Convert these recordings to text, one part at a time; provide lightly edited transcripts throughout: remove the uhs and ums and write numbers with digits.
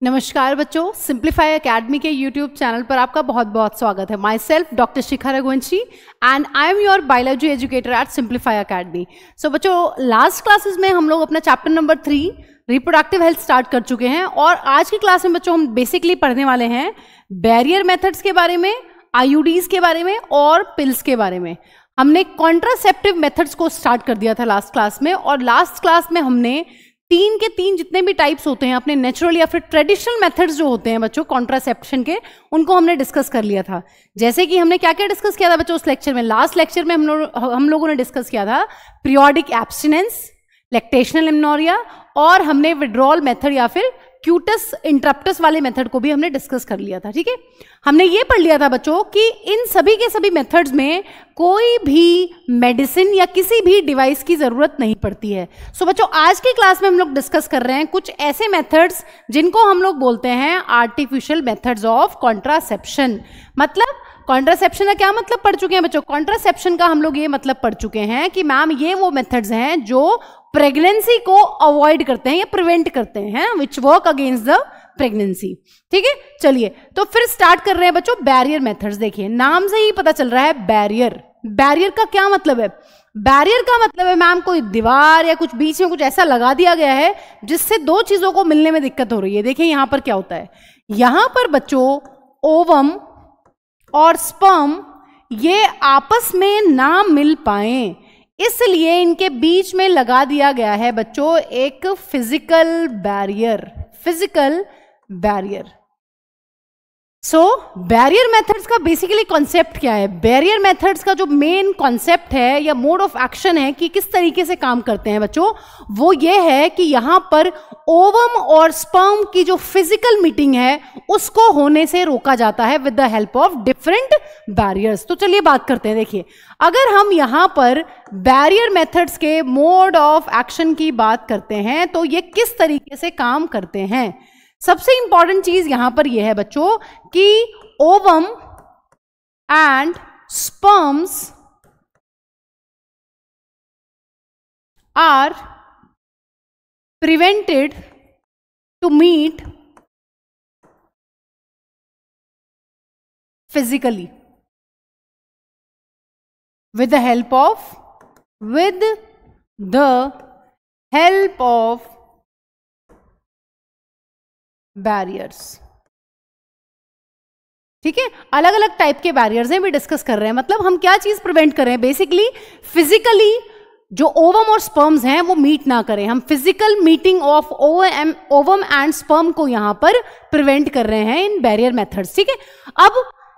नमस्कार बच्चों, Simplify Academy के यूट्यूब चैनल पर आपका बहुत बहुत स्वागत है। Myself doctor Shikha Raghuvanshi and I am your biology educator at Simplify Academy. So बच्चों, लास्ट क्लासेस में हम लोग अपना chapter number 3 reproductive health start कर चुके हैं और आज की क्लास में बच्चों हम बेसिकली पढ़ने वाले हैं बैरियर मेथड्स के बारे में, आईयूडीज के बारे में और पिल्स के बारे में। हमने कॉन्ट्रासेप्टिव मेथड्स को स्टार्ट कर दिया था लास्ट क्लास में, और लास्ट क्लास में हमने 3 के 3 जितने भी टाइप्स होते हैं अपने नेचुरल या फिर ट्रेडिशनल मेथड्स जो होते हैं बच्चों कॉन्ट्रासेप्शन के, उनको हमने डिस्कस कर लिया था। जैसे कि हमने क्या क्या डिस्कस किया था बच्चों उस लेक्चर में, लास्ट लेक्चर में हम लोगों ने डिस्कस किया था पीरियोडिक एब्स्टिनेंस, लैक्टेशनल एमनोरिया, और हमने विड्रॉल मेथड या फिर क्यूटस इंटरप्टस वाले मेथड को भी हमने डिस्कस कर लिया था। ठीक है, हमने ये पढ़ लिया था बच्चों कि इन सभी के सभी मेथड्स में कोई भी मेडिसिन या किसी भी डिवाइस की जरूरत नहीं पड़ती है। सो बच्चों, आज की क्लास में हम लोग डिस्कस कर रहे हैं कुछ ऐसे मेथड्स जिनको हम लोग बोलते हैं आर्टिफिशियल मेथड्स ऑफ कॉन्ट्रासेप्शन। मतलब कॉन्ट्रासेप्शन का क्या मतलब पढ़ चुके हैं बच्चों? कॉन्ट्रासेप्शन का हम लोग ये मतलब पढ़ चुके हैं कि मैम ये वो मेथड्स हैं जो प्रेगनेंसी को अवॉइड करते हैं या प्रिवेंट करते हैं, which work against the pregnancy. ठीक है, चलिए तो फिर स्टार्ट कर रहे हैं बच्चों बैरियर मेथड्स। देखिए, नाम से ही पता चल रहा है बैरियर। बैरियर का क्या मतलब है? बैरियर का मतलब है मैम कोई दीवार या कुछ बीच में कुछ ऐसा लगा दिया गया है जिससे दो चीजों को मिलने में दिक्कत हो रही है। देखिए यहां पर क्या होता है, यहां पर बच्चों ओवम और स्पर्म ये आपस में ना मिल पाए, इसलिए इनके बीच में लगा दिया गया है बच्चों एक physical barrier. Physical barrier. So barrier methods का बेसिकली कॉन्सेप्ट क्या है? बैरियर मेथड्स का जो मेन कॉन्सेप्ट है या मोड ऑफ एक्शन है कि किस तरीके से काम करते हैं बच्चों, वो ये है कि यहां पर ओवम और स्पर्म की जो फिजिकल मीटिंग है उसको होने से रोका जाता है with the help of different barriers. तो चलिए बात करते हैं। देखिए, अगर हम यहां पर बैरियर मेथड्स के मोड ऑफ एक्शन की बात करते हैं तो ये किस तरीके से काम करते हैं, सबसे इंपॉर्टेंट चीज यहां पर यह है बच्चों कि ovum and sperms are prevented to meet physically with the help of barriers. ठीक है, अलग अलग टाइप के बैरियर्स हैं, भी डिस्कस कर रहे हैं। मतलब हम क्या चीज प्रिवेंट कर रहे हैं, बेसिकली फिजिकली जो ओवम और स्पर्म्स हैं वो मीट ना करें। हम physical meeting of ovum and sperm को यहां पर प्रिवेंट कर रहे हैं इन बैरियर मेथड्स। ठीक है, अब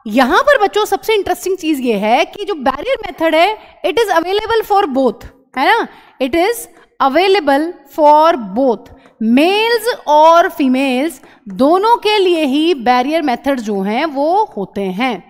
यहां पर बच्चों सबसे इंटरेस्टिंग चीज ये है कि जो बैरियर मेथड है it is available for both, है ना, it is available for both males और फीमेल्स, दोनों के लिए ही बैरियर मेथड जो हैं वो होते हैं।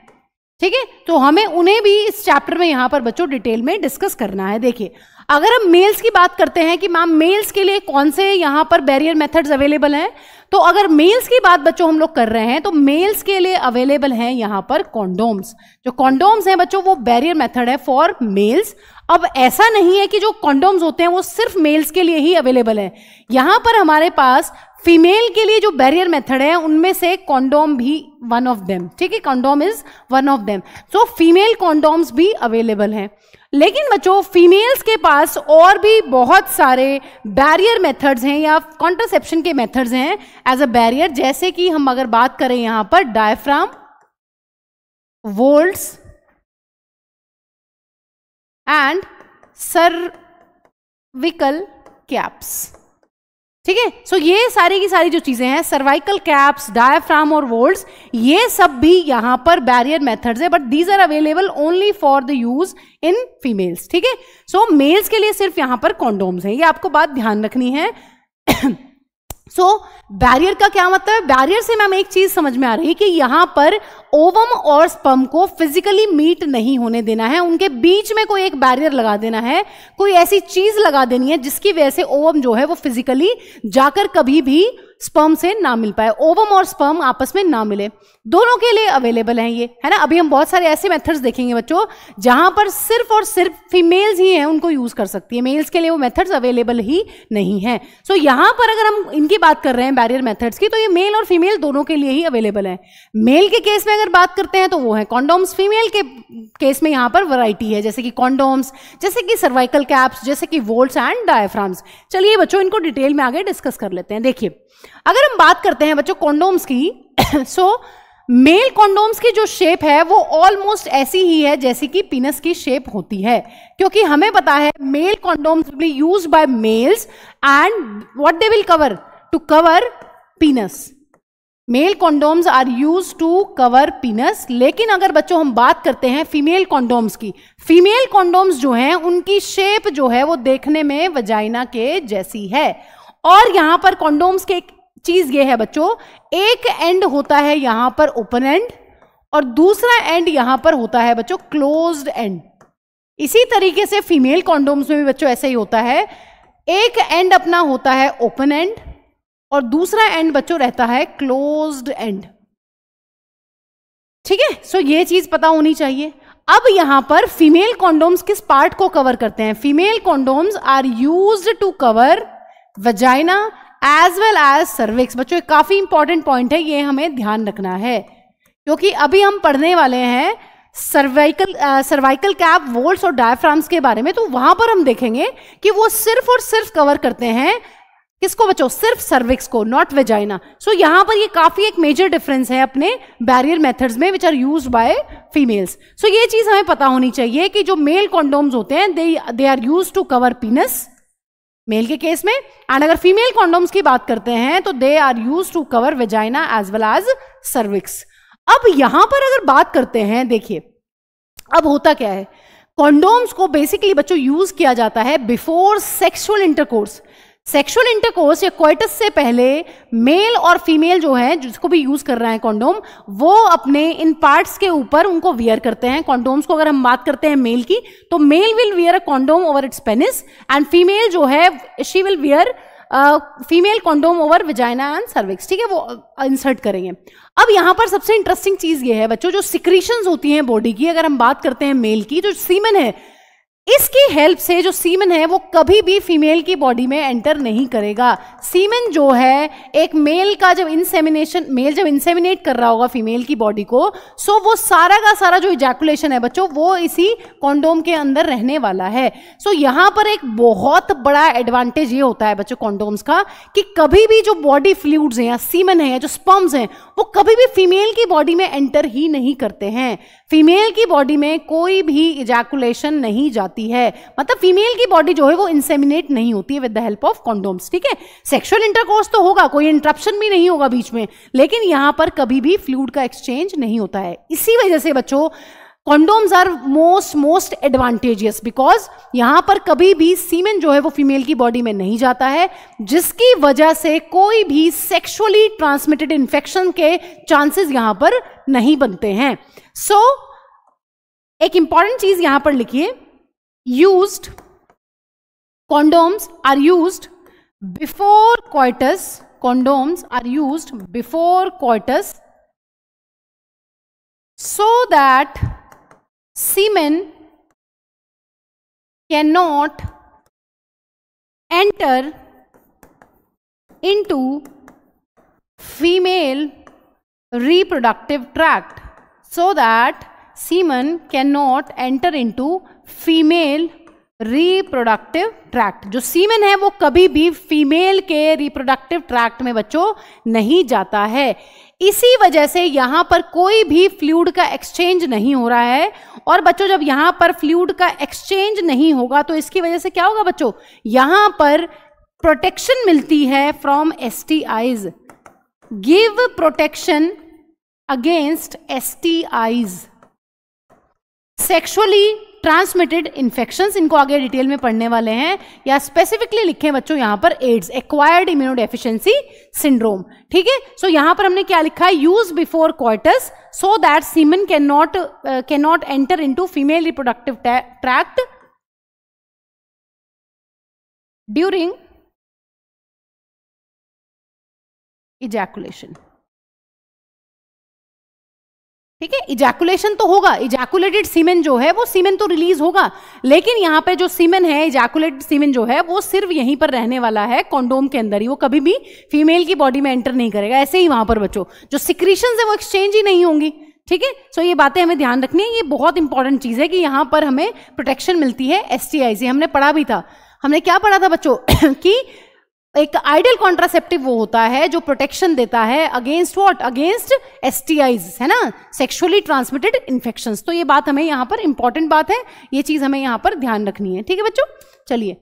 ठीक है, तो हमें उन्हें भी इस चैप्टर में यहां पर बच्चों डिटेल में डिस्कस करना है। देखिए, अगर हम मेल्स की बात करते हैं कि मैम मेल्स के लिए कौन से यहां पर बैरियर मेथड्स अवेलेबल हैं, तो अगर मेल्स की बात बच्चों हम लोग कर रहे हैं तो मेल्स के लिए अवेलेबल हैं यहां पर कॉन्डोम्स। जो कॉन्डोम्स हैं बच्चों वो बैरियर मेथड है फॉर मेल्स। अब ऐसा नहीं है कि जो कॉन्डोम्स होते हैं वो सिर्फ मेल्स के लिए ही अवेलेबल है, यहां पर हमारे पास फीमेल के लिए जो बैरियर मेथड है उनमें से कॉन्डोम भी वन ऑफ देम। ठीक है, condom is one of them. So female condoms भी अवेलेबल हैं। लेकिन बच्चों फीमेल्स के पास और भी बहुत सारे बैरियर मेथड्स हैं या कॉन्ट्रासेप्शन के मेथड्स हैं एज अ बैरियर। जैसे कि हम अगर बात करें यहां पर diaphragm, volts and cervical caps. ठीक है, सो ये सारी की सारी जो चीजें हैं, सर्वाइकल कैप्स, डायफ्राम और वोल्ट्स, ये सब भी यहां पर बैरियर मेथड्स है, but these are available only for the use in females. ठीक है, सो मेल्स के लिए सिर्फ यहां पर कॉन्डोम्स हैं, ये आपको बात ध्यान रखनी है। सो बैरियर का क्या मतलब है? बैरियर से मैम एक चीज समझ में आ रही है कि यहां पर ओवम और स्पर्म को फिजिकली मीट नहीं होने देना है, उनके बीच में कोई एक बैरियर लगा देना है, कोई ऐसी चीज लगा देनी है जिसकी वजह से ओवम जो है वो फिजिकली जाकर कभी भी स्पर्म से ना मिल पाए, ओवम और स्पर्म आपस में ना मिले, दोनों के लिए अवेलेबल हैं ये, है ना। अभी हम बहुत सारे ऐसे मेथड्स देखेंगे बच्चों जहां पर सिर्फ और सिर्फ फीमेल्स ही हैं उनको यूज कर सकती है, मेल्स के लिए वो मेथड्स अवेलेबल ही नहीं है। सो यहां पर अगर हम इनकी बात कर रहे हैं बैरियर मेथड्स की, तो ये मेल और फीमेल दोनों के लिए ही अवेलेबल है। मेल के केस में अगर बात करते हैं तो वो है कॉन्डोम्स, फीमेल के केस में यहां पर वैरायटी है, जैसे कि कॉन्डोम्स, जैसे कि सर्वाइकल कैप्स, जैसे कि वोल्ट्स एंड डायफ्राम्स। चलिए बच्चों इनको डिटेल में आगे डिस्कस कर लेते हैं। देखिए अगर हम बात करते हैं बच्चों कॉन्डोम्स की सो मेल कॉन्डोम्स की जो शेप है वो ऑलमोस्ट ऐसी ही है जैसी कि पीनस की शेप होती है, क्योंकि हमें पता है male condoms will be used by males and what they will cover, to cover penis. Male condoms are use to cover penis. लेकिन अगर बच्चों हम बात करते हैं फीमेल कॉन्डोम्स की, फीमेल कॉन्डोम्स जो हैं उनकी शेप जो है वो देखने में वजाइना के जैसी है। और यहां पर कॉन्डोम्स के एक चीज ये है बच्चों, एक एंड होता है यहां पर ओपन एंड और दूसरा एंड यहां पर होता है बच्चों क्लोज्ड एंड। इसी तरीके से फीमेल कॉन्डोम्स में भी बच्चों ऐसे ही होता है, एक एंड अपना होता है ओपन एंड और दूसरा एंड बच्चों रहता है क्लोज्ड एंड। ठीक है, सो ये चीज पता होनी चाहिए। अब यहां पर फीमेल कॉन्डोम्स किस पार्ट को कवर करते हैं? Female condoms are used to cover vagina as well as cervix. बच्चों काफी इंपॉर्टेंट पॉइंट है, ये हमें ध्यान रखना है, क्योंकि अभी हम पढ़ने वाले हैं सर्वाइकल कैप, वोल्ट्स और डायफ्राम्स के बारे में। तो वहां पर हम देखेंगे कि वो सिर्फ और सिर्फ कवर करते हैं किसको बच्चों? सिर्फ सर्विक्स को, नॉट वेजाइना। सो यहां पर ये काफी एक मेजर डिफरेंस है अपने बैरियर मेथड्स में which are used by females. So ये चीज हमें पता होनी चाहिए कि जो मेल कॉन्डोम्स होते हैं they are used to cover penis male के केस में, एंड अगर फीमेल कॉन्डोम्स की बात करते हैं तो they are used to cover vagina as well as cervix. अब यहां पर अगर बात करते हैं, देखिए अब होता क्या है, कॉन्डोम्स को बेसिकली बच्चों यूज किया जाता है before sexual intercourse. Sexual intercourse या क्वाइटस से पहले मेल और फीमेल जो है जिसको भी यूज कर रहे हैं कॉन्डोम, वो अपने इन पार्ट्स के ऊपर उनको वियर करते हैं। कॉन्डोम्स को अगर हम बात करते हैं मेल की, तो male will wear a condom over its penis and female जो है she will wear female condom over vagina and cervix. ठीक है, वो इंसर्ट करेंगे। अब यहां पर सबसे इंटरेस्टिंग चीज ये है बच्चों, जो सिक्रीशंस होती हैं बॉडी की, अगर हम बात करते हैं मेल की, जो सीमन है, इसकी हेल्प से जो सीमन है वो कभी भी फीमेल की बॉडी में एंटर नहीं करेगा। सीमन जो है एक मेल का जब मेल जब इंसेमिनेट कर रहा होगा फीमेल की बॉडी को, सो वो सारा का सारा जो इजैकुलेशन है बच्चों वो इसी कॉन्डोम के अंदर रहने वाला है। सो यहां पर एक बहुत बड़ा एडवांटेज ये होता है बच्चों कॉन्डोम्स का कि कभी भी जो बॉडी फ्लूइड्स हैं या सीमन है या जो स्पर्म्स हैं वो कभी भी फीमेल की बॉडी में एंटर ही नहीं करते हैं। फीमेल की बॉडी में कोई भी इजैकुलेशन नहीं जाती है, मतलब फीमेल की बॉडी जो है वो इंसेमिनेट नहीं होती है with the help of condoms. ठीक है, सेक्सुअल इंटरकोर्स तो होगा, कोई इंटरप्शन भी नहीं होगा बीच में, लेकिन यहां पर कभी भी फ्लूइड का एक्सचेंज नहीं होता है। इसी वजह से बच्चों condoms are most advantageous, because यहां पर कभी भी सीमेन जो है वो फीमेल की बॉडी में नहीं जाता है, जिसकी वजह से कोई भी सेक्सुअली ट्रांसमिटेड इंफेक्शन के चांसेस यहां पर नहीं बनते हैं। सो एक इंपॉर्टेंट चीज यहां पर लिखिए, used condoms are used before coitus, condoms are used before coitus so that semen cannot enter into female reproductive tract, so that semen cannot enter into female reproductive tract. जो सीमेन है वो कभी भी फीमेल के रिप्रोडक्टिव ट्रैक्ट में बच्चों नहीं जाता है। इसी वजह से यहां पर कोई भी फ्लूइड का एक्सचेंज नहीं हो रहा है। और बच्चों जब यहां पर फ्लूइड का एक्सचेंज नहीं होगा तो इसकी वजह से क्या होगा बच्चों, यहां पर प्रोटेक्शन मिलती है from STIs, give protection against STIs, sexually transmitted infections. इनको आगे डिटेल में पढ़ने वाले हैं, या स्पेसिफिकली लिखे बच्चों यहां पर एड्स, एक्वायर्ड इम्यूनोडेफिशिएंसी सिंड्रोम। ठीक है, सो यहां पर हमने क्या लिखा है, use before coitus so that semen can not enter into female reproductive tract during ejaculation. ठीक है, इजैकुलेशन तो होगा, इजैकुलेटेड सीमेन जो है वो सीमेन तो रिलीज होगा, लेकिन यहाँ पे जो सीमेन है, इजैकुलेटेड सीमेन जो है वो सिर्फ यहीं पर रहने वाला है कॉन्डोम के अंदर ही, वो कभी भी फीमेल की बॉडी में एंटर नहीं करेगा। ऐसे ही वहां पर बच्चों जो सिक्रीशंस है वो एक्सचेंज ही नहीं होंगी। ठीक है, सो ये बातें हमें ध्यान रखनी है, ये बहुत इंपॉर्टेंट चीज है कि यहाँ पर हमें प्रोटेक्शन मिलती है STI से। हमने पढ़ा भी था, हमने क्या पढ़ा था बच्चों कि एक आइडियल कॉन्ट्रासेप्टिव वो होता है जो प्रोटेक्शन देता है अगेंस्ट व्हाट, अगेंस्ट STIs, है ना, सेक्सुअली ट्रांसमिटेड इन्फेक्शंस। तो ये बात हमें यहाँ पर इंपॉर्टेंट बात है, ये चीज हमें यहाँ पर ध्यान रखनी है। ठीक है बच्चों, चलिए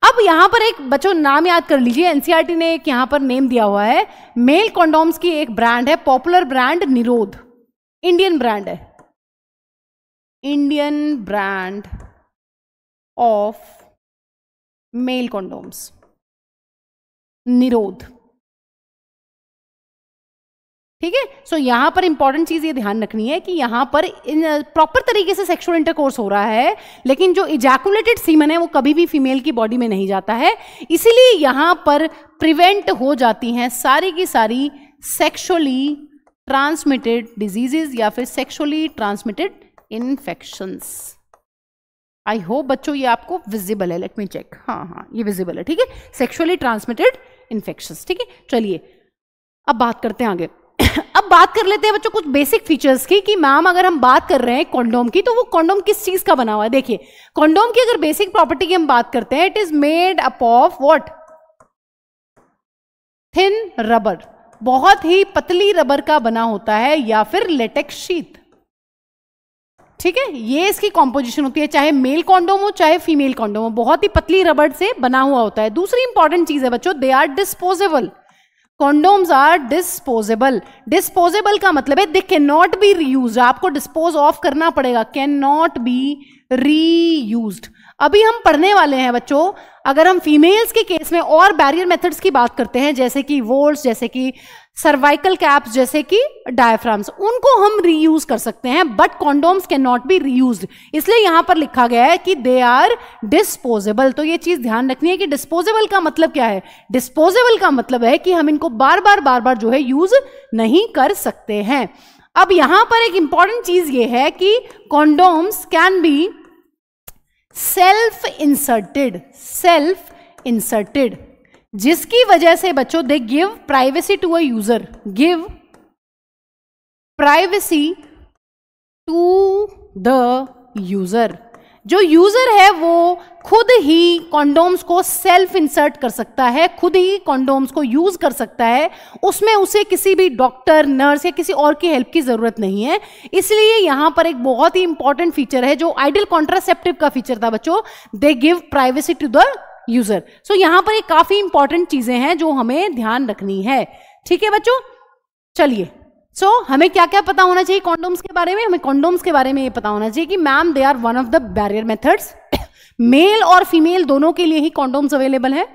अब यहां पर एक बच्चों नाम याद कर लीजिए, NCERT ने एक यहां पर नेम दिया हुआ है, मेल कॉन्डोम्स की एक ब्रांड है, पॉपुलर ब्रांड निरोध, इंडियन ब्रांड है, Indian brand of male condoms, निरोध। ठीक है, सो यहां पर इंपॉर्टेंट चीज ये ध्यान रखनी है कि यहां पर प्रॉपर तरीके से सेक्सुअल इंटरकोर्स हो रहा है, लेकिन जो इजैकुलेटेड सीमन है वो कभी भी फीमेल की बॉडी में नहीं जाता है, इसीलिए यहां पर प्रिवेंट हो जाती हैं सारी की सारी सेक्सुअली ट्रांसमिटेड डिजीजेस या फिर sexually transmitted infections. I hope बच्चों ये आपको विजिबल है, लेट मी चेक, हाँ ये विजिबल है। ठीक है, सेक्सुअली ट्रांसमिटेड इन्फेक्शंस। ठीक है, चलिए अब बात करते हैं आगे। अब बात कर लेते हैं बच्चों कुछ बेसिक फीचर्स की कि मैम अगर हम बात कर रहे हैं कॉन्डोम की तो वो कॉन्डोम किस चीज का बना हुआ है। देखिए, कॉन्डोम की अगर बेसिक प्रॉपर्टी की हम बात करते हैं, it is made up of what, thin rubber, बहुत ही पतली रबर का बना होता है, या फिर लेटेक्स शीट। ठीक है, ये इसकी कॉम्पोजिशन होती है, चाहे मेल कॉन्डोम हो चाहे फीमेल कॉन्डोम हो, बहुत ही पतली रबर से बना हुआ होता है। दूसरी इंपॉर्टेंट चीज है बच्चों, they are disposable, condoms are disposable. Disposable का मतलब है they can not be reused, आपको डिस्पोज ऑफ करना पड़ेगा, कैन नॉट बी रीयूज्ड। अभी हम पढ़ने वाले हैं बच्चों, अगर हम फीमेल्स के केस में और बैरियर मेथड्स की बात करते हैं, जैसे कि वोल्ट्स, जैसे कि सर्वाइकल कैप्स, जैसे कि डायफ्राम्स, उनको हम रीयूज कर सकते हैं, but condoms can not be reused. इसलिए यहां पर लिखा गया है कि दे आर डिस्पोजेबल। तो ये चीज ध्यान रखनी है कि डिस्पोजेबल का मतलब क्या है। डिस्पोजेबल का मतलब है कि हम इनको बार बार जो है यूज नहीं कर सकते हैं। अब यहां पर एक इंपॉर्टेंट चीज ये है कि condoms can be self inserted, जिसकी वजह से बच्चों they give privacy to a user, give privacy to the user. जो यूजर है वो खुद ही कॉन्डोम्स को सेल्फ इंसर्ट कर सकता है, खुद ही कॉन्डोम्स को यूज कर सकता है, उसमें उसे किसी भी डॉक्टर, नर्स या किसी और की हेल्प की जरूरत नहीं है। इसलिए यहां पर एक बहुत ही इंपॉर्टेंट फीचर है जो आइडियल कॉन्ट्रासेप्टिव का फीचर था बच्चों, they give privacy to the user. So यहां पर एक काफी इंपॉर्टेंट चीजें हैं जो हमें ध्यान रखनी है। ठीक है बच्चों, चलिए हमें क्या क्या पता होना चाहिए कॉन्डोम्स के बारे में। हमें कॉन्डोम्स के बारे में ये पता होना चाहिए कि ma'am they are one of the barrier methods, male और फीमेल दोनों के लिए ही कॉन्डोम्स अवेलेबल है।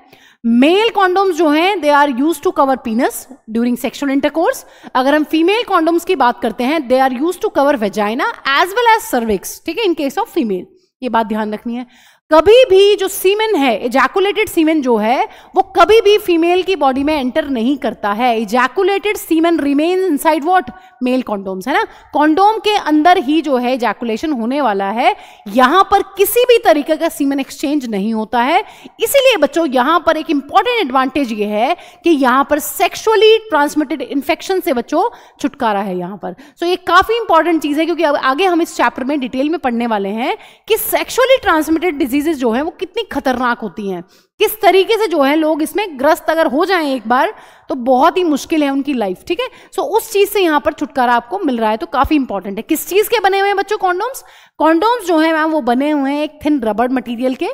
मेल कॉन्डोम्स जो हैं they are used to cover penis during sexual intercourse. अगर हम फीमेल कॉन्डोम्स की बात करते हैं, they are used to cover vagina as well as cervix. ठीक है, इन केस ऑफ फीमेल, ये बात ध्यान रखनी है। कभी भी जो सीमेन है, इजैकुलेटेड सीमेन जो है, वो कभी भी फीमेल की बॉडी में एंटर नहीं करता है। Ejaculated semen remain inside what, male condoms, है ना। कॉन्डोम के अंदर ही जो है इजैकुलेशन होने वाला है, यहां पर किसी भी तरीके का सीमेन एक्सचेंज नहीं होता है। इसीलिए बच्चों यहां पर एक इंपॉर्टेंट एडवांटेज ये है कि यहां पर सेक्सुअली ट्रांसमिटेड इन्फेक्शन से बच्चों छुटकारा है यहां पर। सो ये काफी इंपॉर्टेंट चीज है, क्योंकि अब आगे हम इस चैप्टर में डिटेल में पढ़ने वाले हैं कि सेक्सुअली ट्रांसमिटेड डिजीजेस जो है वो कितनी खतरनाक होती हैं, किस तरीके से जो है लोग इसमें ग्रस्त अगर हो जाएं एक बार तो बहुत ही मुश्किल है उनकी लाइफ। ठीक है, सो उस चीज से यहां पर छुटकारा आपको मिल रहा है, तो काफी इंपॉर्टेंट है। किस चीज के बने हुए हैं बच्चों कॉन्डोम्स? कॉन्डोम्स जो है मैम वो बने हुए हैं एक थिन रबर मटेरियल के।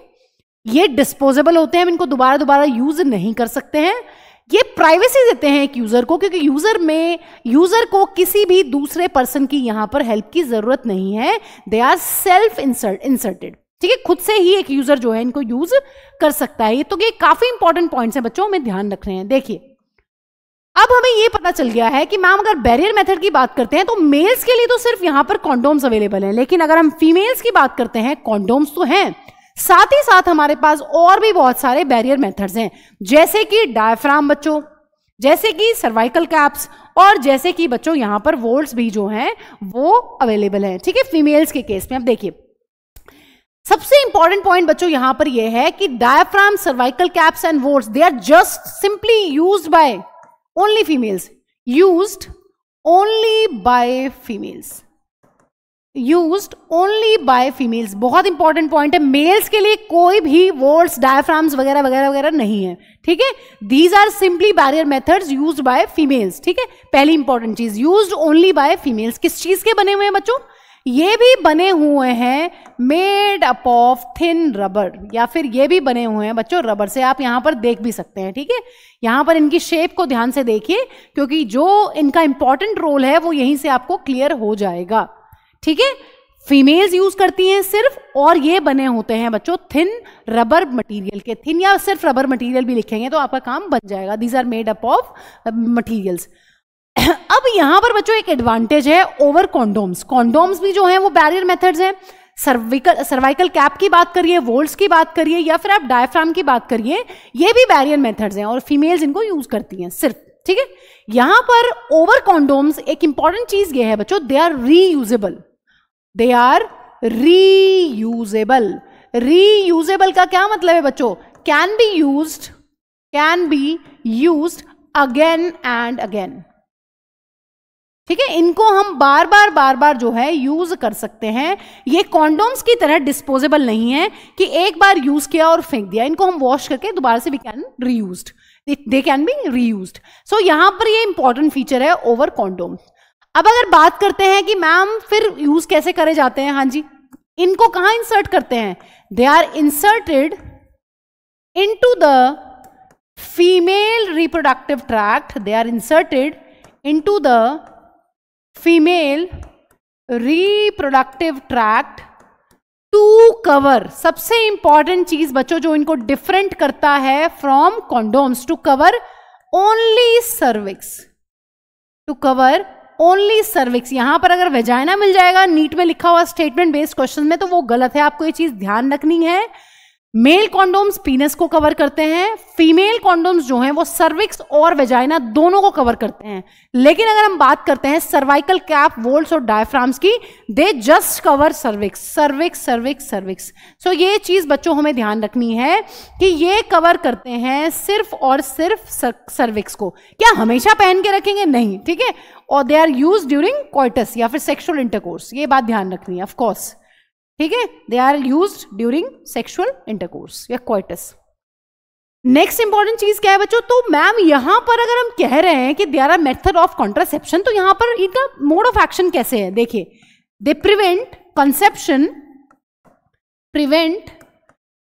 ये डिस्पोजेबल होते हैं, हम इनको दोबारा यूज नहीं कर सकते हैं। ये प्राइवेसी देते हैं एक यूजर को, क्योंकि यूजर को किसी भी दूसरे पर्सन की यहां पर हेल्प की जरूरत नहीं है। They are self inserted. ठीक है, खुद से ही एक यूजर जो है इनको यूज कर सकता है। तो ये काफी इंपॉर्टेंट पॉइंट्स हैं बच्चों, हमें ध्यान रखने हैं। देखिए, अब हमें ये पता चल गया है कि मैम अगर बैरियर मेथड की बात करते हैं तो मेल्स के लिए तो सिर्फ यहां पर कॉन्डोम्स अवेलेबल हैं, लेकिन अगर हम फीमेल्स की बात करते हैं कॉन्डोम्स तो हैं, साथ ही साथ हमारे पास और भी बहुत सारे बैरियर मेथड्स हैं, जैसे कि डायफ्राम बच्चों, जैसे कि सर्वाइकल कैप्स और जैसे कि बच्चों यहां पर वोल्ट्स भी जो हैं वो अवेलेबल हैं, ठीक है, फीमेल्स के केस में। अब देखिए सबसे इंपॉर्टेंट पॉइंट बच्चों यहां पर यह है कि diaphragm, cervical caps and vaults they are just simply used by only females, used only by females, used only by females. बहुत इंपॉर्टेंट पॉइंट है, मेल्स के लिए कोई भी वोल्ट्स, डायफ्राम्स वगैरह वगैरह वगैरह नहीं है, ठीक है। These are simply barrier methods used by females, ठीक है। पहली इंपॉर्टेंट चीज, यूज्ड ओनली बाय फीमेल्स। किस चीज के बने हुए हैं बच्चों? ये भी बने हुए हैं made up of thin rubber, या फिर ये भी बने हुए हैं बच्चों रबर से। आप यहां पर देख भी सकते हैं, ठीक है। यहां पर इनकी शेप को ध्यान से देखिए, क्योंकि जो इनका इंपॉर्टेंट रोल है वो यहीं से आपको क्लियर हो जाएगा, ठीक है। फीमेल्स यूज करती हैं सिर्फ, और ये बने होते हैं बच्चों थिन रबर मटेरियल के। थिन या सिर्फ रबर मटेरियल भी लिखेंगे तो आपका काम बन जाएगा। These are made up of materials. अब यहां पर बच्चों एक एडवांटेज है ओवर कॉन्डोम्स। कॉन्डोम्स भी जो है वो बैरियर मेथड्स हैं। सर्वाइकल कैप की बात करिए, वोल्ट्स की बात करिए, या फिर आप डायफ्राम की बात करिए, ये भी बैरियर मेथड्स हैं और फीमेल्स इनको यूज करती हैं सिर्फ, ठीक है। यहां पर ओवर कॉन्डोम्स एक इंपॉर्टेंट चीज ये है बच्चों, they are reusable, they are reusable. Reusable का क्या मतलब है बच्चों? Can be used again and again, ठीक है। इनको हम बार बार जो है यूज कर सकते हैं। ये कॉन्डोम्स की तरह डिस्पोजेबल नहीं है कि एक बार यूज किया और फेंक दिया। इनको हम वॉश करके दोबारा से भी can reused, they can be reused. So यहां पर ये इंपॉर्टेंट फीचर है ओवर कॉन्डोम। अब अगर बात करते हैं कि मैम फिर यूज कैसे करे जाते हैं, हाँ जी, इनको कहां इंसर्ट करते हैं? They are inserted into the female reproductive tract, they are inserted into the female reproductive tract to cover. सबसे इंपॉर्टेंट चीज बच्चों जो इनको डिफरेंट करता है from condoms, to cover only cervix, to cover only cervix. यहां पर अगर वेजाइना मिल जाएगा नीट में लिखा हुआ स्टेटमेंट बेस्ड क्वेश्चन में तो वो गलत है, आपको ये चीज ध्यान रखनी है। मेल कॉन्डोम्स पीनस को कवर करते हैं, फीमेल कॉन्डोम्स जो हैं वो सर्विक्स और वेजाइना दोनों को कवर करते हैं। लेकिन अगर हम बात करते हैं सर्वाइकल कैप, वोल्ट्स और डायफ्राम्स की, they just cover cervix, cervix cervix cervix. So ये चीज बच्चों हमें ध्यान रखनी है कि ये कवर करते हैं सिर्फ और सिर्फ सर्विक्स को। क्या हमेशा पहन के रखेंगे? नहीं, ठीक है। और दे आर यूज ड्यूरिंग कॉइटस या फिर सेक्सुअल इंटरकोर्स, ये बात ध्यान रखनी है, ऑफ कोर्स, ठीक है। They are used during sexual intercourse या कॉइटस। नेक्स्ट इंपॉर्टेंट चीज क्या है बच्चों? तो मैम यहां पर अगर हम कह रहे हैं कि they are a method of contraception, तो यहां पर इनका मोड ऑफ एक्शन कैसे है? देखिए, they prevent conception, prevent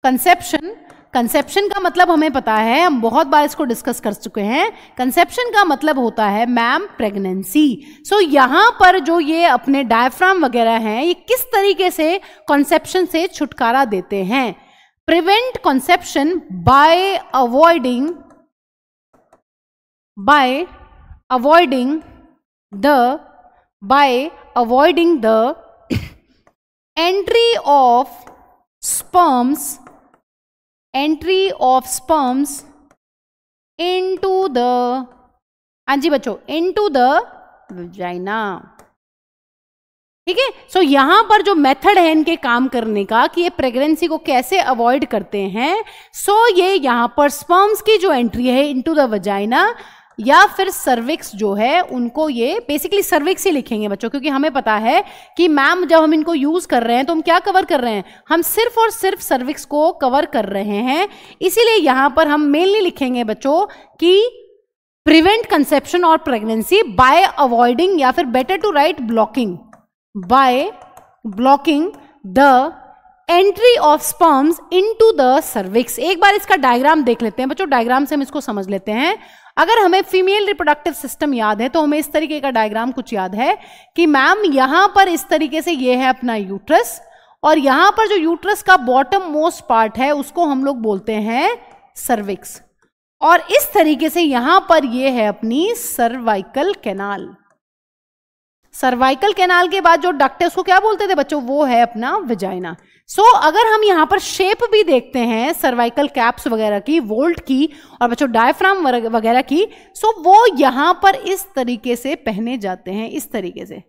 conception. Conception का मतलब हमें पता है, हम बहुत बार इसको डिस्कस कर चुके हैं। कंसेप्शन का मतलब होता है मैम प्रेगनेंसी। सो यहां पर जो ये अपने डायफ्राम वगैरह हैं, ये किस तरीके से कंसेप्शन से छुटकारा देते हैं? Prevent conception bye avoiding the entry of sperms into the, हाँ जी बच्चों, into the vagina, ठीक है। सो यहां पर जो मेथड है इनके काम करने का कि ये प्रेगनेंसी को कैसे अवॉइड करते हैं, सो ये यहां पर स्पर्म्स की जो एंट्री है इनटू द वजाइना या फिर सर्विक्स जो है, उनको ये बेसिकली सर्विक्स ही लिखेंगे बच्चों, क्योंकि हमें पता है कि मैम जब हम इनको यूज कर रहे हैं तो हम क्या कवर कर रहे हैं? हम सिर्फ और सिर्फ सर्विक्स को कवर कर रहे हैं। इसीलिए यहां पर हम मेनली लिखेंगे बच्चों कि प्रिवेंट कंसेप्शन और प्रेगनेंसी बाय अवॉइडिंग, या फिर better to write blocking, by blocking the entry of sperms into the cervix. एक बार इसका डायग्राम देख लेते हैं बच्चों, डायग्राम से हम इसको समझ लेते हैं। अगर हमें फीमेल रिप्रोडक्टिव सिस्टम याद है तो हमें इस तरीके का डायग्राम कुछ याद है कि मैम यहां पर इस तरीके से ये है अपना यूट्रस, और यहां पर जो यूट्रस का बॉटम मोस्ट पार्ट है उसको हम लोग बोलते हैं सर्विक्स, और इस तरीके से यहां पर ये है अपनी सर्वाइकल कैनाल। सर्वाइकल कैनाल के बाद जो डक्ट है उसको क्या बोलते थे बच्चों? वो है अपना वेजाइना। अगर हम यहाँ पर शेप भी देखते हैं सर्वाइकल कैप्स वगैरह की, वोल्ट की और बच्चों डायफ्राम वगैरह की, वो यहाँ पर इस तरीके से पहने जाते हैं, इस तरीके से।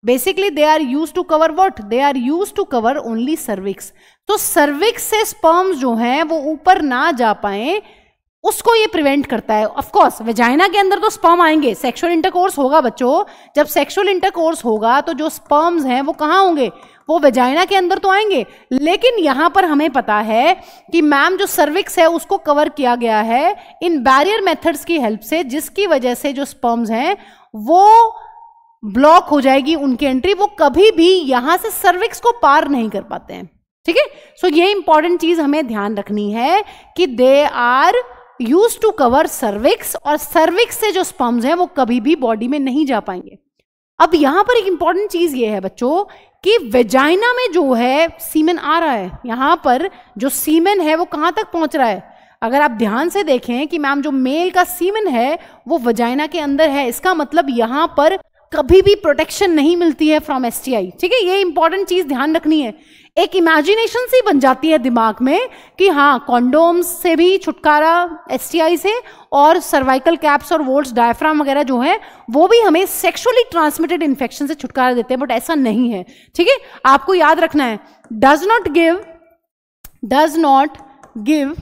Basically they are use to cover what, they are use to cover only cervix. तो सर्विक्स से स्पर्म्स जो हैं वो ऊपर ना जा पाए, उसको ये प्रिवेंट करता है। ऑफ कोर्स वेजाइना के अंदर तो स्पर्म आएंगे, सेक्सुअल इंटरकोर्स होगा बच्चों, जब सेक्सुअल इंटरकोर्स होगा तो जो स्पर्म्स हैं वो कहाँ होंगे, वो वेजाइना के अंदर तो आएंगे। लेकिन यहां पर हमें पता है कि मैम जो सर्विक्स है उसको कवर किया गया है इन बैरियर मेथड्स की हेल्प से, जिसकी वजह से जो स्पर्म्स हैं वो ब्लॉक हो जाएगी उनकी एंट्री, वो कभी भी यहां से सर्विक्स को पार नहीं कर पाते हैं। ठीक है, ये इंपॉर्टेंट चीज हमें ध्यान रखनी है कि they are use to cover cervix, और सर्विक्स से जो स्पर्म्स हैं वो कभी भी बॉडी में नहीं जा पाएंगे। अब यहां पर एक इंपॉर्टेंट चीज ये है बच्चों कि वेजाइना में जो है सीमेन आ रहा है, यहां पर जो सीमेन है वो कहां तक पहुंच रहा है। अगर आप ध्यान से देखें कि मैम जो मेल का सीमेन है वो वेजाइना के अंदर है, इसका मतलब यहां पर कभी भी प्रोटेक्शन नहीं मिलती है फ्रॉम एसटीआई। ठीक है, ये इंपॉर्टेंट चीज ध्यान रखनी है। एक इमेजिनेशन सी बन जाती है दिमाग में कि हाँ कॉन्डोम्स से भी छुटकारा एसटीआई से, और सर्वाइकल कैप्स और वोल्ट्स डायफ्राम वगैरह जो है वो भी हमें सेक्सुअली ट्रांसमिटेड इन्फेक्शन से छुटकारा देते हैं, बट ऐसा नहीं है। ठीक है, आपको याद रखना है does not give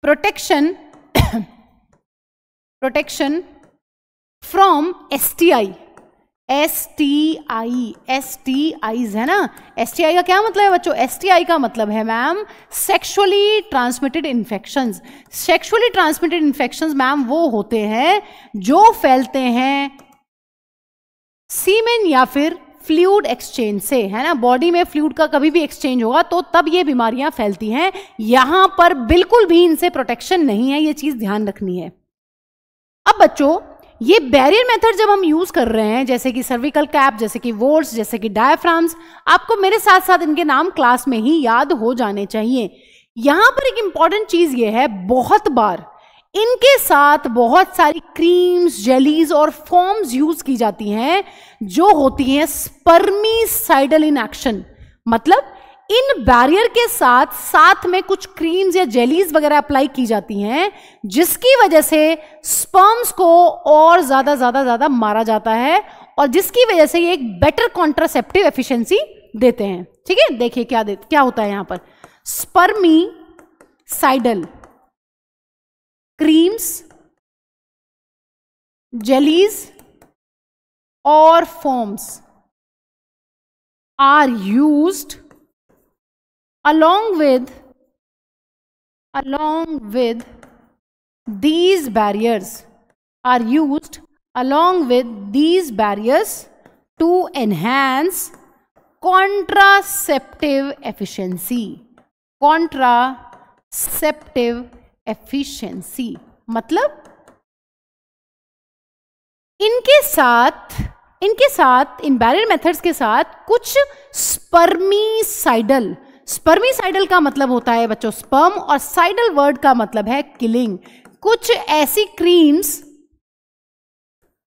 protection from STI. STIs है ना, एसटीआई का क्या मतलब है बच्चों, एसटीआई का मतलब है ma'am sexually transmitted infections. Sexually transmitted infections ma'am वो होते हैं जो फैलते हैं सीमेन या फिर फ्लूइड एक्सचेंज से, है ना। बॉडी में फ्लूइड का कभी भी एक्सचेंज होगा तो तब ये बीमारियां फैलती हैं। यहां पर बिल्कुल भी इनसे प्रोटेक्शन नहीं है, ये चीज ध्यान रखनी है। अब बच्चों ये बैरियर मेथड जब हम यूज कर रहे हैं, जैसे कि सर्विकल कैप, जैसे कि वोल्ट्स, जैसे कि डायफ्राम्स, आपको मेरे साथ साथ इनके नाम क्लास में ही याद हो जाने चाहिए। यहां पर एक इंपॉर्टेंट चीज ये है, बहुत बार इनके साथ बहुत सारी क्रीम्स, जेलीज और फॉर्म्स यूज की जाती हैं जो होती हैं स्पर्मिसाइडल इन एक्शन। मतलब इन बैरियर के साथ साथ में कुछ क्रीम्स या जेलीज वगैरह अप्लाई की जाती हैं, जिसकी वजह से स्पर्म्स को और ज्यादा मारा जाता है, और जिसकी वजह से ये एक बेटर कॉन्ट्रासेप्टिव एफिशिएंसी देते हैं। ठीक है, देखिए क्या होता है यहां पर, स्पर्मिसाइडल क्रीम्स, जेलीज और foams are used along with these barriers to enhance contraceptive efficiency। मतलब इनके साथ इन बैरियर मेथड्स के साथ कुछ स्पर्मिसाइडल का मतलब होता है बच्चों स्पर्म, और साइडल वर्ड का मतलब है किलिंग। कुछ ऐसी क्रीम्स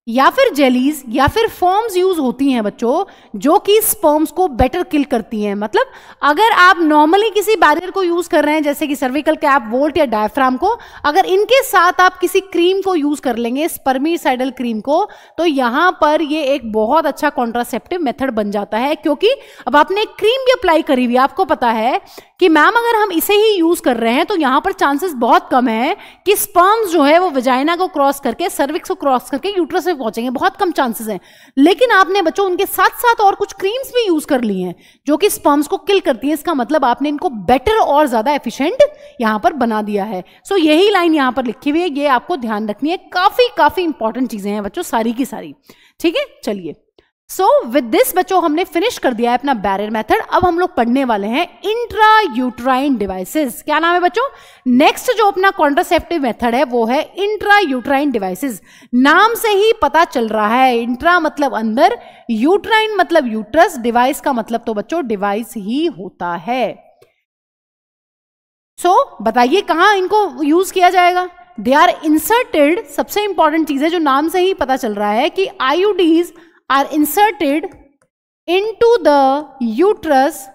या फिर जेलीज या फिर फॉर्म्स यूज होती हैं बच्चों जो कि स्पर्म्स को बेटर किल करती हैं। मतलब अगर आप नॉर्मली किसी बैरियर को यूज कर रहे हैं, जैसे कि सर्विकल कैप, वोल्ट या डायफ्राम को, अगर इनके साथ आप किसी क्रीम को यूज कर लेंगे, स्पर्मिसाइडल क्रीम को, तो यहां पर ये एक बहुत अच्छा कॉन्ट्रासेप्टिव मेथड बन जाता है। क्योंकि अब आपने एक क्रीम भी अप्लाई करी हुई, आपको पता है कि मैम अगर हम इसे ही यूज कर रहे हैं तो यहां पर चांसेस बहुत कम है कि स्पर्म्स जो है वो वेजाइना को क्रॉस करके, सर्विक्स को क्रॉस करके यूट्रस में पहुंचेंगे, बहुत कम चांसेस हैं। लेकिन आपने बच्चों उनके साथ साथ और कुछ क्रीम्स भी यूज कर ली हैं जो कि स्पर्म्स को किल करती हैं। इसका मतलब आपने इनको बेटर और ज्यादा एफिशिएंट यहां पर बना दिया है। सो यही लाइन यहां पर लिखी हुई है, ये आपको ध्यान रखनी है। काफी इंपॉर्टेंट चीजें हैं बच्चों, सारी की सारी। ठीक है, चलिए। सो विद दिस बच्चों हमने फिनिश कर दिया है अपना बैरियर मेथड। अब हम लोग पढ़ने वाले हैं इंट्रा यूट्राइन डिवाइसेस। क्या नाम है बच्चों? नेक्स्ट जो अपना कॉन्ट्रासेप्टिव मेथड है वो है इंट्रा यूट्राइन डिवाइसेस। नाम से ही पता चल रहा है, इंट्रा मतलब अंदर, यूट्राइन मतलब यूट्रस, डिवाइस का मतलब तो बच्चों डिवाइस ही होता है। बताइए कहां इनको यूज किया जाएगा? They are inserted. सबसे इंपॉर्टेंट चीज है जो नाम से ही पता चल रहा है कि IUDs are inserted into the uterus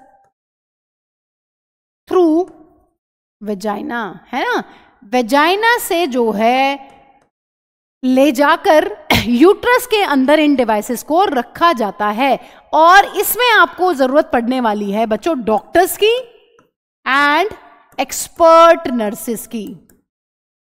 through vagina, है ना। वेजाइना से जो है ले जाकर यूट्रस के अंदर इन डिवाइसेस को रखा जाता है, और इसमें आपको जरूरत पड़ने वाली है बच्चों डॉक्टर्स की एंड एक्सपर्ट नर्सेस की,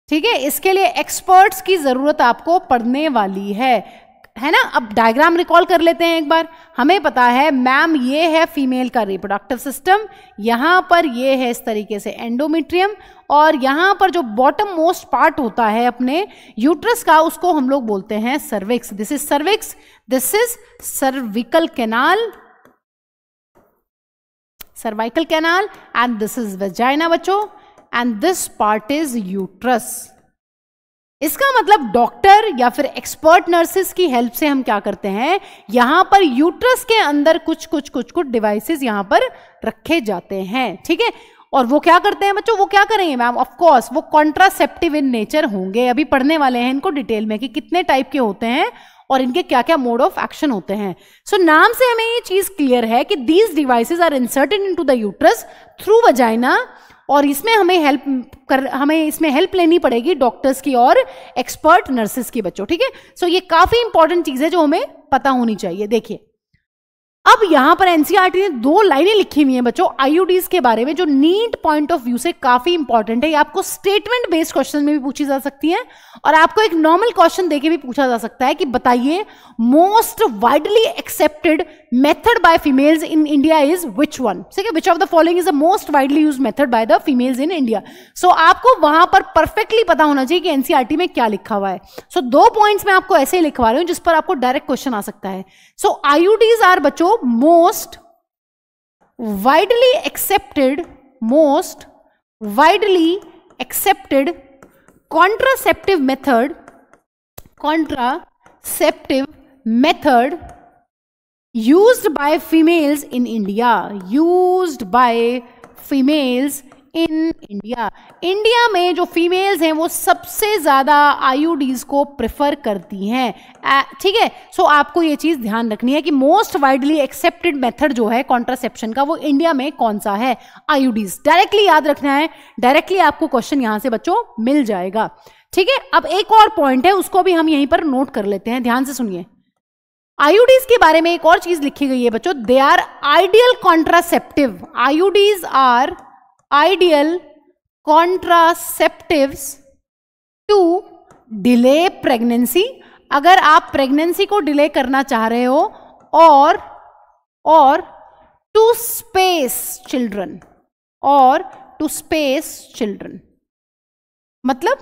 ठीक है। इसके लिए एक्सपर्ट्स की जरूरत आपको पड़ने वाली है ना। अब डायग्राम रिकॉल कर लेते हैं एक बार। हमें पता है मैम ये है फीमेल का रिप्रोडक्टिव सिस्टम, यहां पर ये है इस तरीके से एंडोमेट्रियम, और यहां पर जो बॉटम मोस्ट पार्ट होता है अपने यूट्रस का उसको हम लोग बोलते हैं cervix. This is cervix, this is cervical canal, cervical canal, and this is vagina बच्चों, and this part is uterus. इसका मतलब डॉक्टर या फिर एक्सपर्ट नर्सेस की हेल्प से हम क्या करते हैं, यहां पर यूट्रस के अंदर कुछ डिवाइसेस यहां पर रखे जाते हैं, ठीक है। और वो क्या करते हैं बच्चों, वो क्या करेंगे मैम, ऑफ कोर्स वो कॉन्ट्रासेप्टिव इन नेचर होंगे। अभी पढ़ने वाले हैं इनको डिटेल में कि कितने टाइप के होते हैं और इनके क्या क्या मोड ऑफ एक्शन होते हैं। सो नाम से हमें ये चीज क्लियर है कि these devices are inserted into the uterus through vagina, और इसमें हमें इसमें हेल्प लेनी पड़ेगी डॉक्टर्स की और एक्सपर्ट नर्सेस की बच्चों, ठीक है। सो ये काफी इंपॉर्टेंट चीज है जो हमें पता होनी चाहिए। देखिए अब यहां पर एनसीईआरटी ने 2 लाइनें लिखी हुई हैं बच्चों आईयूडीज के बारे में, जो नीट पॉइंट ऑफ व्यू से काफी इंपॉर्टेंट है। ये आपको स्टेटमेंट बेस्ड क्वेश्चन में भी पूछी जा सकती है, और आपको एक नॉर्मल क्वेश्चन देके भी पूछा जा सकता है कि बताइए most widely accepted method by females in India is which one, ठीक है, which of the following is the most widely used method by the females in India. So आपको वहां पर परफेक्टली पता होना चाहिए कि एनसीईआरटी में क्या लिखा हुआ है। सो 2 पॉइंट्स मैं आपको ऐसे ही लिखवा रही हूं जिस पर आपको डायरेक्ट क्वेश्चन आ सकता है। सो आईयूडीज आर बच्चों most widely accepted contraceptive method used by females in India। India में जो फीमेल्स हैं वो सबसे ज्यादा आईयूडीज को प्रेफर करती हैं, ठीक है। सो आपको ये चीज ध्यान रखनी है कि मोस्ट वाइडली एक्सेप्टेड मेथड जो है कॉन्ट्रासेप्शन का वो इंडिया में कौन सा है, आईयूडीज। डायरेक्टली याद रखना है, डायरेक्टली आपको क्वेश्चन यहां से बच्चों मिल जाएगा, ठीक है। अब एक और पॉइंट है उसको भी हम यहीं पर नोट कर लेते हैं, ध्यान से सुनिए। आईयूडीज के बारे में एक और चीज लिखी गई है बच्चों, they are ideal contraceptive. IUDs are ideal contraceptives to delay pregnancy। अगर आप प्रेगनेंसी को डिले करना चाह रहे हो, और to space children, मतलब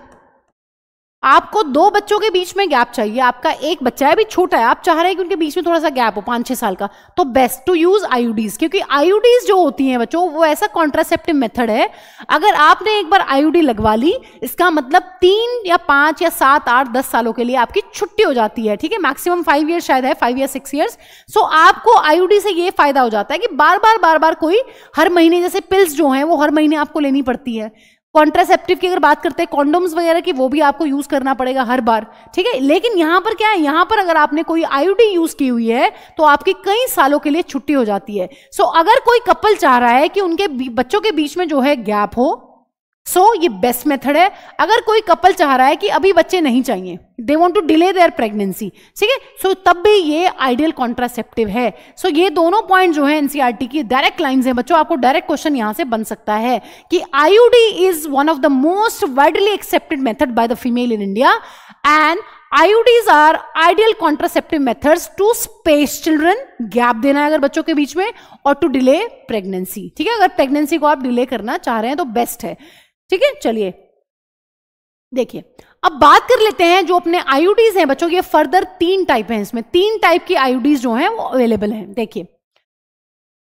आपको 2 बच्चों के बीच में गैप चाहिए। आपका एक बच्चा है अभी छोटा है, आप चाह रहे हैं कि उनके बीच में थोड़ा सा गैप हो 5-6 साल का, तो बेस्ट टू यूज आईयूडीज, क्योंकि आईयूडीज जो होती हैं बच्चों वो ऐसा कॉन्ट्रासेप्टिव मेथड है, अगर आपने एक बार आईयूडी लगवा ली इसका मतलब 3 या 5 या 7, 8, 10 सालों के लिए आपकी छुट्टी हो जाती है, ठीक है। मैक्सिमम 5 ईयर्स शायद है, 5 या 6 ईयर्स। सो आपको आईयूडी से ये फायदा हो जाता है कि बार बार कोई हर महीने, जैसे पिल्स जो हैं वो हर महीने आपको लेनी पड़ती है। कॉन्ट्रासेप्टिव की अगर बात करते हैं, कॉन्डोम्स वगैरह की, वो भी आपको यूज करना पड़ेगा हर बार, ठीक है। लेकिन यहां पर क्या है, यहां पर अगर आपने कोई आईयूडी यूज की हुई है तो आपकी कई सालों के लिए छुट्टी हो जाती है। सो अगर कोई कपल चाह रहा है कि उनके बच्चों के बीच में जो है गैप हो, ये बेस्ट मेथड है। अगर कोई कपल चाह रहा है कि अभी बच्चे नहीं चाहिए, they want to delay their pregnancy, ठीक है, तब भी ये आइडियल कॉन्ट्रासेप्टिव है। ये दोनों पॉइंट जो है एनसीईआरटी की डायरेक्ट लाइंस है बच्चों, आपको डायरेक्ट क्वेश्चन यहां से बन सकता है कि IUD is one of the most widely accepted method by the female in India, and IUDs are ideal contraceptive methods to space children, gap देना है अगर बच्चों के बीच में, और टू डिले प्रेगनेंसी, ठीक है। अगर प्रेगनेंसी को आप डिले करना चाह रहे हैं तो बेस्ट है, ठीक है। चलिए देखिए अब बात कर लेते हैं जो अपने आईयूडीज हैं बच्चों, ये फर्दर 3 टाइप हैं, इसमें 3 टाइप की आईयूडीज जो हैं वो अवेलेबल हैं। देखिए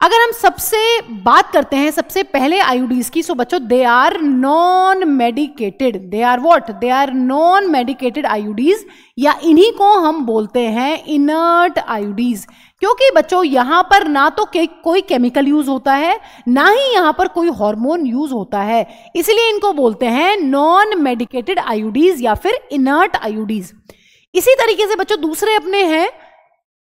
अगर हम सबसे बात करते हैं सबसे पहले आईयूडीज की, सो बच्चों they are non medicated, they are what, they are non medicated IUDs, या इन्हीं को हम बोलते हैं इनर्ट आईयूडीज, क्योंकि बच्चों यहां पर ना तो कोई केमिकल यूज होता है, ना ही यहां पर कोई हार्मोन यूज होता है, इसलिए इनको बोलते हैं नॉन मेडिकेटेड आईयूडीज या फिर इनर्ट आईयूडीज। इसी तरीके से बच्चों दूसरे अपने हैं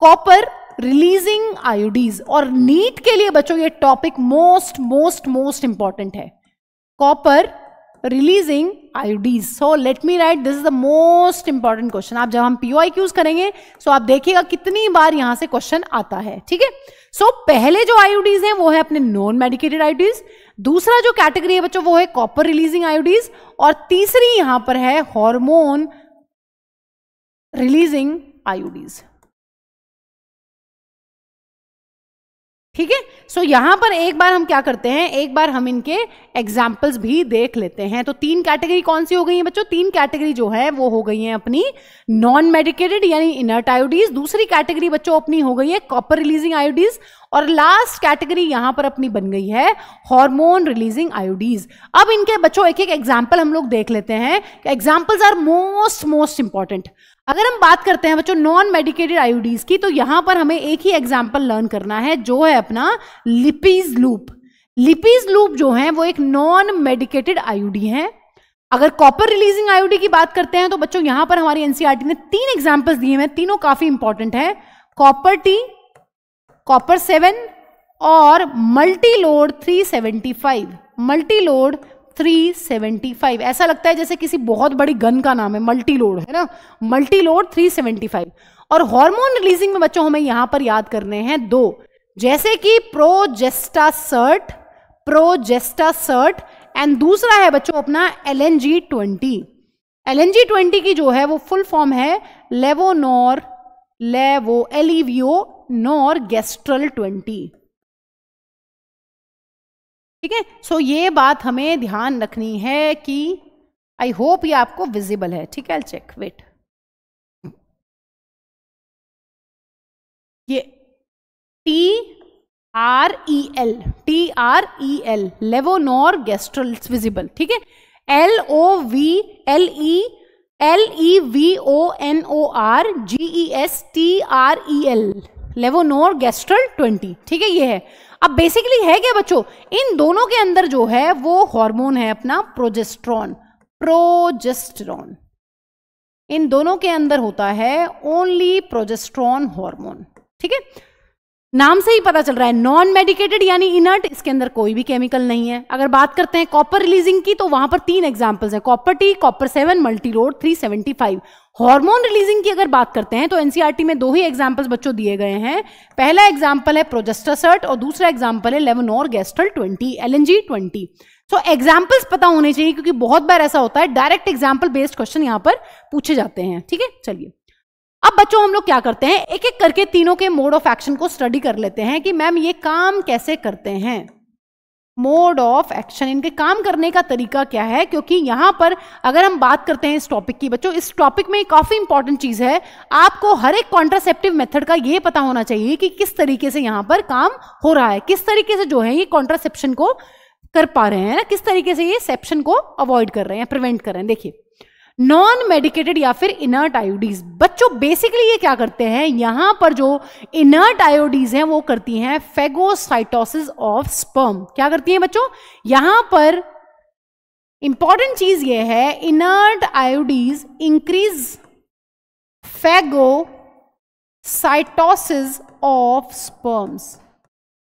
कॉपर रिलीजिंग आयोडीज, और नीट के लिए बच्चों ये topic most most most important है, copper releasing IUDs. So let me write, this is the most important question. आप जब हम POIQs करेंगे सो आप देखिएगा कितनी बार यहां से क्वेश्चन आता है. ठीक है, सो पहले जो आयोडीज हैं वो है अपने नॉन मेडिकेटेड आयोडीज, दूसरा जो कैटेगरी है बच्चों वो है कॉपर रिलीजिंग आयोडीज, और तीसरी यहां पर है हार्मोन रिलीजिंग आयोडीज. ठीक है, सो यहां पर एक बार हम क्या करते हैं, एक बार हम इनके एग्जाम्पल्स भी देख लेते हैं. तो तीन कैटेगरी कौन सी हो गई है बच्चों, तीन कैटेगरी जो है वो हो गई है अपनी नॉन मेडिकेटेड यानी इनर्ट आयोडीज, दूसरी कैटेगरी बच्चों अपनी हो गई है कॉपर रिलीजिंग आयोडीज, और लास्ट कैटेगरी यहां पर अपनी बन गई है हार्मोन रिलीजिंग आयोडीज. अब इनके बच्चों एक एक एग्जाम्पल हम लोग देख लेते हैं. Examples are most most important. अगर हम बात करते हैं बच्चों नॉन मेडिकेटेड आयोडीज की, तो यहां पर हमें एक ही एग्जाम्पल लर्न करना है जो है अपना लिपीज लूप. लिपीज लूप जो है वो एक नॉन मेडिकेटेड आयोडी है. अगर कॉपर रिलीजिंग आयोडी की बात करते हैं तो बच्चों यहां पर हमारी एनसीईआरटी ने तीन एग्जाम्पल्स दिए हैं, तीनों काफी इंपॉर्टेंट है, कॉपर टी, कॉपर 7 और मल्टीलोड 375. मल्टीलोड 375 ऐसा लगता है जैसे किसी बहुत बड़ी गन का नाम है, मल्टीलोड है ना, मल्टीलोड 375. और हार्मोन रिलीजिंग में बच्चों हमें यहां पर याद करने हैं दो, जैसे कि प्रोजेस्टासर्ट एंड दूसरा है बच्चों अपना LNG20. LNG20 की जो है वो फुल फॉर्म है लेवोनोर गेस्ट्रल 20. ठीक है, सो ये बात हमें ध्यान रखनी है कि आई होप ये आपको विजिबल है. ठीक है, आई चेक, वेट, ये TREL लेवोनोर गेस्ट्रल विजिबल. ठीक है, LEVONORGESTREL लेवोनोर गेस्ट्रल 20. ठीक है, ये है. अब बेसिकली है क्या बच्चों, इन दोनों के अंदर जो है वो हार्मोन है अपना प्रोजेस्टेरॉन. इन दोनों के अंदर होता है ओनली प्रोजेस्टेरॉन हार्मोन. ठीक है, नाम से ही पता चल रहा है नॉन मेडिकेटेड यानी इनर्ट, इसके अंदर कोई भी केमिकल नहीं है. अगर बात करते हैं कॉपर रिलीजिंग की तो वहां पर तीन एग्जांपल्स है, copper T, copper 7, Multiload 375. Hormone releasing की अगर बात करते हैं तो एनसीईआरटी में दो ही एग्जांपल्स बच्चों दिए गए हैं. पहला एग्जांपल है प्रोजेस्टासर्ट और दूसरा एग्जांपल है लेवोनोर गेस्ट्रल 20 LNG20. तो एग्जाम्पल्स पता होने चाहिए क्योंकि बहुत बार ऐसा होता है डायरेक्ट एग्जाम्पल बेस्ड क्वेश्चन यहां पर पूछे जाते हैं. ठीक है, चलिए अब बच्चों हम लोग क्या करते हैं, एक एक करके तीनों के मोड ऑफ एक्शन को स्टडी कर लेते हैं कि मैम ये काम कैसे करते हैं. मोड ऑफ एक्शन, इनके काम करने का तरीका क्या है, क्योंकि यहां पर अगर हम बात करते हैं इस टॉपिक की बच्चों, इस टॉपिक में काफी इंपॉर्टेंट चीज है, आपको हर एक कॉन्ट्रासेप्टिव मेथड का ये पता होना चाहिए कि किस तरीके से यहां पर काम हो रहा है, किस तरीके से जो है ये कॉन्ट्रासेप्शन को कर पा रहे हैं, किस तरीके से ये सेप्शन को अवॉइड कर रहे हैं, प्रिवेंट कर रहे हैं. देखिए नॉन मेडिकेटेड या फिर इनर्ट आयोडीज, बच्चों बेसिकली ये क्या करते हैं, यहां पर जो इनर्ट आयोडीज हैं वो करती हैं फेगोसाइटोसिस ऑफ स्पर्म. क्या करती हैं बच्चों, यहां पर इंपॉर्टेंट चीज ये है, inert आयोडीज increase phagocytosis of sperms.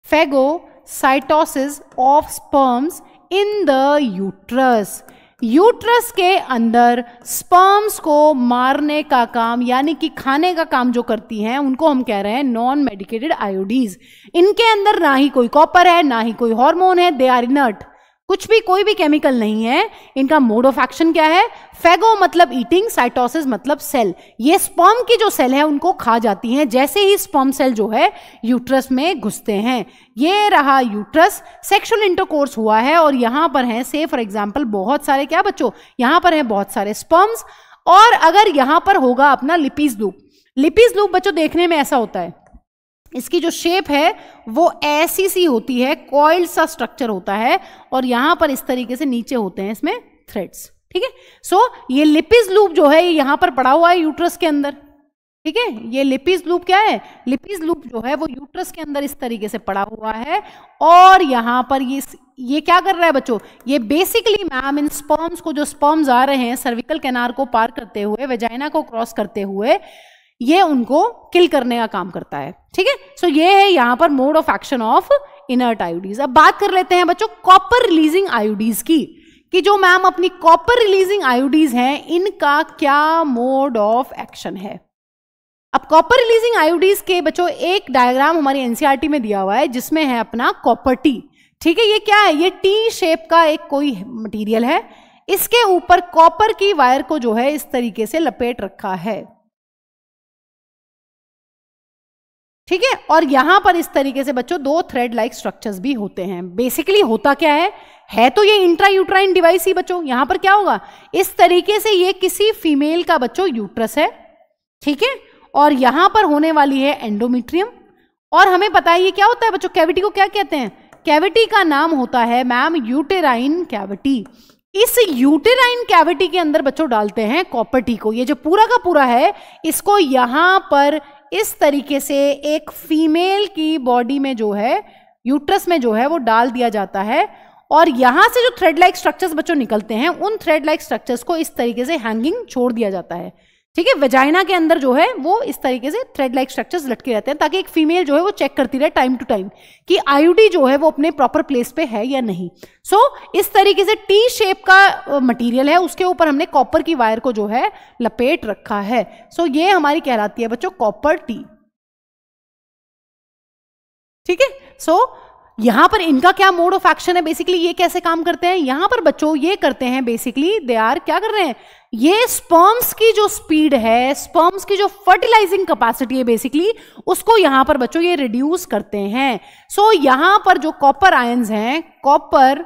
Phagocytosis of sperms in the uterus. Uterus के अंदर स्पर्म्स को मारने का काम यानी कि खाने का काम जो करती हैं उनको हम कह रहे हैं नॉन मेडिकेटेड आयोडीज. इनके अंदर ना ही कोई कॉपर है ना ही कोई हार्मोन है, दे आर इनर्ट, कुछ भी कोई भी केमिकल नहीं है. इनका मोड ऑफ एक्शन क्या है, फेगो मतलब ईटिंग, साइटोसिस मतलब सेल. ये स्पर्म की जो सेल है उनको खा जाती हैं जैसे ही स्पर्म सेल जो है यूट्रस में घुसते हैं. ये रहा यूट्रस, सेक्सुअल इंटरकोर्स हुआ है और यहां पर है से फॉर एग्जांपल बहुत सारे क्या बच्चों, यहां पर है बहुत सारे स्पर्म्स. और अगर यहां पर होगा अपना लिपीज लूप. लिपीज लूप बच्चों देखने में ऐसा होता है, इसकी जो शेप है वो ऐसी सी होती है, कॉइल सा स्ट्रक्चर होता है और यहां पर इस तरीके से नीचे होते हैं इसमें थ्रेड्स. ठीक है, सो ये लिपीज लूप जो है ये यहां पर पड़ा हुआ है यूट्रस के अंदर. ठीक है, ये लिपीज लूप क्या है, लिपीज लूप जो है वो यूट्रस के अंदर इस तरीके से पड़ा हुआ है और यहां पर ये क्या कर रहा है बच्चों, ये बेसिकली मैम इन स्पर्म्स को, जो स्पर्म्स आ रहे हैं सर्विकल कैनाल को पार करते हुए, वेजाइना को क्रॉस करते हुए, ये उनको किल करने का काम करता है. ठीक है, सो ये है यहाँ पर mode of action of inert IUDs. अब बात कर लेते हैं बच्चों कॉपर रिलीजिंग आयोडीज की, कि जो मैम अपनी कॉपर रिलीजिंग आयोडीज हैं इनका क्या मोड ऑफ एक्शन है। अब कॉपर रिलीजिंग आयोडीज के बच्चों एक डायग्राम हमारी एनसीईआरटी में दिया हुआ है जिसमें है अपना कॉपर टी। ठीक है, ये क्या है, ये टी शेप का एक कोई मटेरियल है, इसके ऊपर कॉपर की वायर को जो है इस तरीके से लपेट रखा है। ठीक है, और यहां पर इस तरीके से बच्चों दो थ्रेड लाइक स्ट्रक्चर्स भी होते हैं। बेसिकली होता क्या है तो ये इंट्रायूट्राइन डिवाइस ही बच्चों। यहां पर क्या होगा, इस तरीके से ये किसी फीमेल का बच्चों यूट्रस है, ठीक है, और यहां पर होने वाली है एंडोमेट्रियम। और हमें पता है ये क्या होता है बच्चों, कैविटी को क्या कहते हैं, कैविटी का नाम होता है मैम यूटेराइन कैविटी। इस यूटेराइन कैविटी के अंदर बच्चों डालते हैं कॉपर टी को। ये जो पूरा का पूरा है इसको यहां पर इस तरीके से एक फीमेल की बॉडी में जो है यूट्रस में जो है वो डाल दिया जाता है, और यहां से जो थ्रेड लाइक स्ट्रक्चर्स बच्चों निकलते हैं उन थ्रेड लाइक स्ट्रक्चर्स को इस तरीके से हैंगिंग छोड़ दिया जाता है। ठीक है, वेजाइना के अंदर जो है वो इस तरीके से थ्रेड लाइक स्ट्रक्चर्स लटके रहते हैं ताकि एक फीमेल जो है वो चेक करती रहे टाइम टू टाइम कि आईयूडी जो है वो अपने प्रॉपर प्लेस पे है या नहीं। सो इस तरीके से टी शेप का मटेरियल है, उसके ऊपर हमने कॉपर की वायर को जो है लपेट रखा है। सो ये हमारी कहलाती है बच्चों कॉपर टी। ठीक है, सो यहां पर इनका क्या मोड ऑफ एक्शन है, बेसिकली ये कैसे काम करते हैं, यहां पर बच्चों ये करते हैं बेसिकली दे आर क्या कर रहे हैं, ये स्पर्म्स की जो स्पीड है, स्पर्म्स की जो फर्टिलाइजिंग कैपेसिटी है बेसिकली उसको यहां पर बच्चों ये रिड्यूस करते हैं। सो यहां पर जो कॉपर आयंस हैं, copper